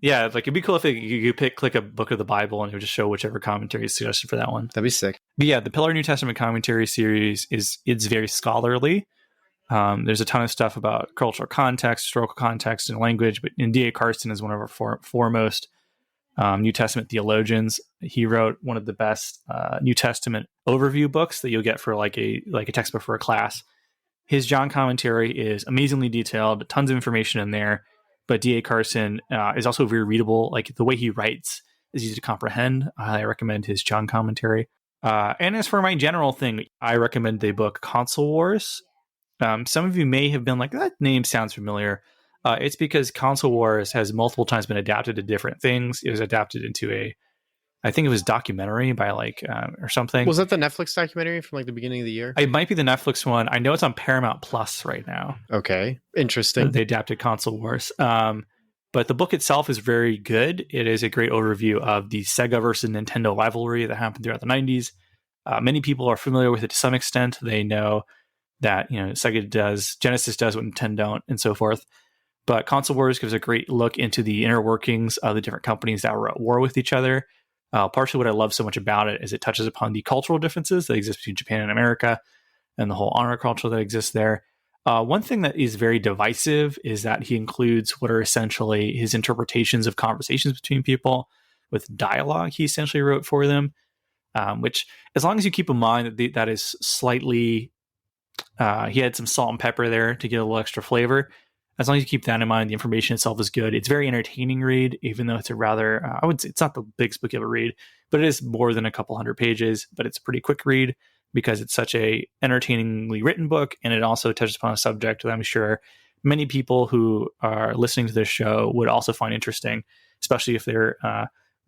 Yeah, like it'd be cool if you click a book of the Bible and it would just show whichever commentary is suggested for that one. That'd be sick. But yeah, the Pillar New Testament commentary series it's very scholarly. There's a ton of stuff about cultural context, historical context, and language. But D.A. Carson is one of our foremost New Testament theologians. He wrote one of the best New Testament overview books that you'll get for like a textbook for a class. His John commentary is amazingly detailed, tons of information in there. But D.A. Carson is also very readable. Like the way he writes is easy to comprehend. I recommend his John commentary. And as for my general thing, I recommend the book Console Wars. Some of you may have been like, that name sounds familiar. It's because Console Wars has multiple times been adapted to different things. It was adapted into I think it was documentary by or something. Was that the Netflix documentary from like the beginning of the year? It might be the Netflix one. I know it's on Paramount Plus right now. Okay, interesting. They adapted Console Wars. But the book itself is very good. It is a great overview of the Sega versus Nintendo rivalry that happened throughout the 90s. Many people are familiar with it to some extent. They know that Sega does, Genesis does what Nintendo don't, and so forth. But Console Wars gives a great look into the inner workings of the different companies that were at war with each other. Partially what I love so much about it is it touches upon the cultural differences that exist between Japan and America and the whole honor culture that exists there. One thing that is very divisive is that he includes what are essentially his interpretations of conversations between people with dialogue he essentially wrote for them, which as long as you keep in mind that is slightly, he had some salt and pepper there to get a little extra flavor. As long as you keep that in mind, the information itself is good. It's a very entertaining read, even though it's a rather, I would say it's not the biggest book of a read, but it is more than a couple hundred pages, but it's a pretty quick read because it's such a entertainingly written book. And it also touches upon a subject that I'm sure many people who are listening to this show would also find interesting, especially if they're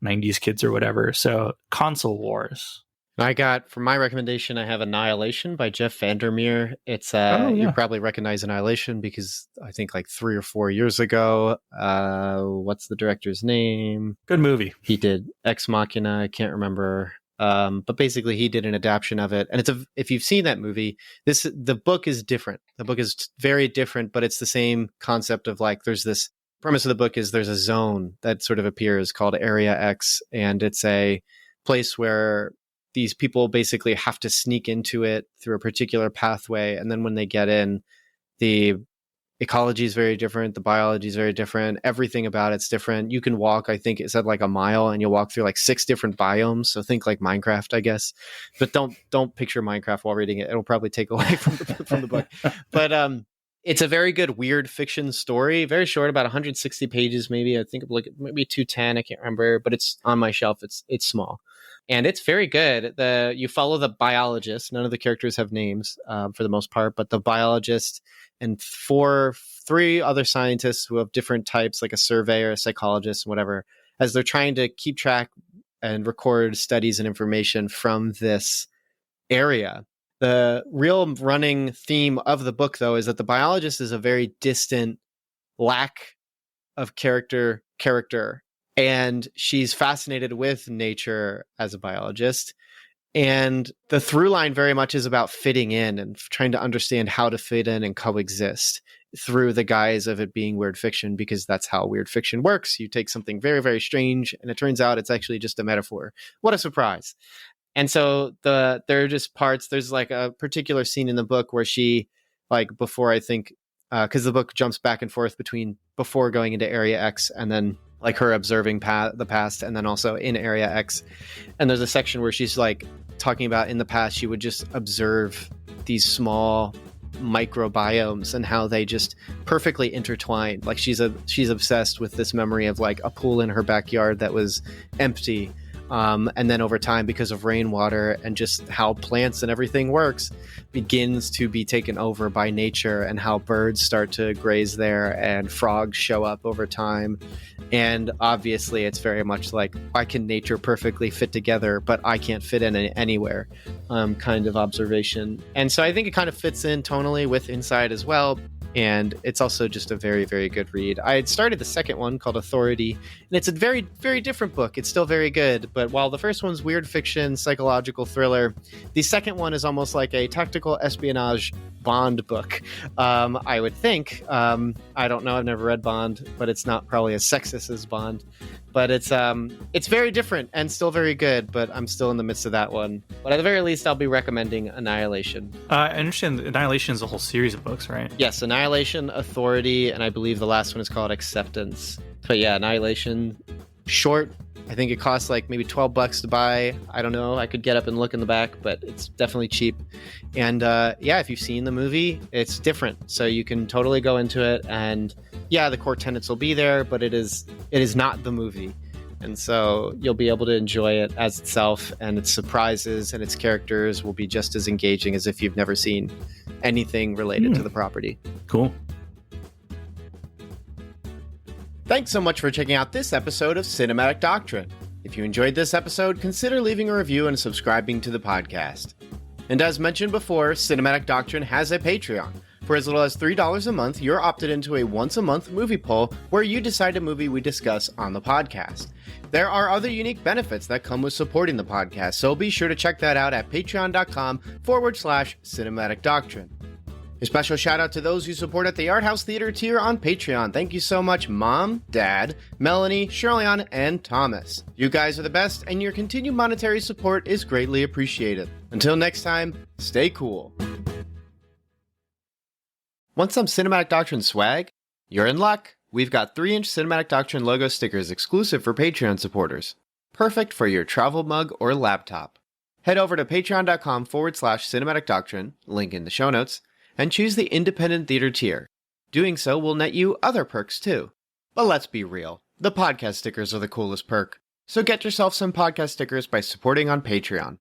90s kids or whatever. So Console Wars. I got, for my recommendation, I have Annihilation by Jeff Vandermeer. It's, you probably recognize Annihilation because I think like 3 or 4 years ago, what's the director's name? Good movie. He did Ex Machina, I can't remember. But basically he did an adaptation of it. And if you've seen that movie, the book is different. The book is very different, but it's the same concept of like, there's this premise of the book is there's a zone that sort of appears called Area X. And it's a place where these people basically have to sneak into it through a particular pathway. And then when they get in, the ecology is very different. The biology is very different. Everything about it's different. You can walk, I think it said like a mile, and you'll walk through like 6 different biomes. So think like Minecraft, I guess. But don't picture Minecraft while reading it. It'll probably take away from the book. But it's a very good weird fiction story. Very short, about 160 pages, maybe. I think like maybe 210. I can't remember. But it's on my shelf. It's small. And it's very good. You follow the biologist. None of the characters have names for the most part, but the biologist and 3 other scientists who have different types, like a surveyor, a psychologist, whatever, as they're trying to keep track and record studies and information from this area. The real running theme of the book, though, is that the biologist is a very distant lack of character. And she's fascinated with nature as a biologist. And the through line very much is about fitting in and trying to understand how to fit in and coexist. through the guise of it being weird fiction, because that's how weird fiction works. You take something very, very strange and it turns out it's actually just a metaphor. What a surprise. And so there are just parts, there's like a particular scene in the book where she, like before, I think, because the book jumps back and forth between before going into Area X and then like her observing the past and then also in Area X. And there's a section where she's like talking about in the past, she would just observe these small microbiomes and how they just perfectly intertwined. Like she's obsessed with this memory of like a pool in her backyard that was empty. And then over time, because of rainwater and just how plants and everything works, begins to be taken over by nature, and how birds start to graze there and frogs show up over time. And obviously it's very much like, why can nature perfectly fit together, but I can't fit in anywhere kind of observation. And so I think it kind of fits in tonally with Inside as well. And it's also just a very, very good read. I had started the second one called Authority, and it's a very, very different book. It's still very good. But while the first one's weird fiction, psychological thriller, the second one is almost like a tactical espionage Bond book, I would think. I don't know. I've never read Bond, but it's not probably as sexist as Bond. But it's very different and still very good, but I'm still in the midst of that one. But at the very least, I'll be recommending Annihilation. I understand Annihilation is a whole series of books, right? Yes, Annihilation, Authority, and I believe the last one is called Acceptance. But yeah, Annihilation, short. I think it costs like maybe $12 to buy. I don't know. I could get up and look in the back, but it's definitely cheap. And yeah, if you've seen the movie, it's different. So you can totally go into it. And yeah, the core tenets will be there, but it is not the movie. And so you'll be able to enjoy it as itself, and its surprises and its characters will be just as engaging as if you've never seen anything related to the property. Cool. Thanks so much for checking out this episode of Cinematic Doctrine. If you enjoyed this episode, consider leaving a review and subscribing to the podcast. And as mentioned before, Cinematic Doctrine has a Patreon. For as little as $3 a month, you're opted into a once-a-month movie poll where you decide a movie we discuss on the podcast. There are other unique benefits that come with supporting the podcast, so be sure to check that out at patreon.com/Cinematic Doctrine. A special shout out to those who support at the Art House Theater tier on Patreon. Thank you so much, Mom, Dad, Melanie, Shirley-Ann, and Thomas. You guys are the best, and your continued monetary support is greatly appreciated. Until next time, stay cool. Want some Cinematic Doctrine swag? You're in luck. We've got 3-inch Cinematic Doctrine logo stickers exclusive for Patreon supporters. Perfect for your travel mug or laptop. Head over to patreon.com/Cinematic Doctrine, link in the show notes, and choose the independent theater tier. Doing so will net you other perks too. But let's be real, the podcast stickers are the coolest perk. So get yourself some podcast stickers by supporting on Patreon.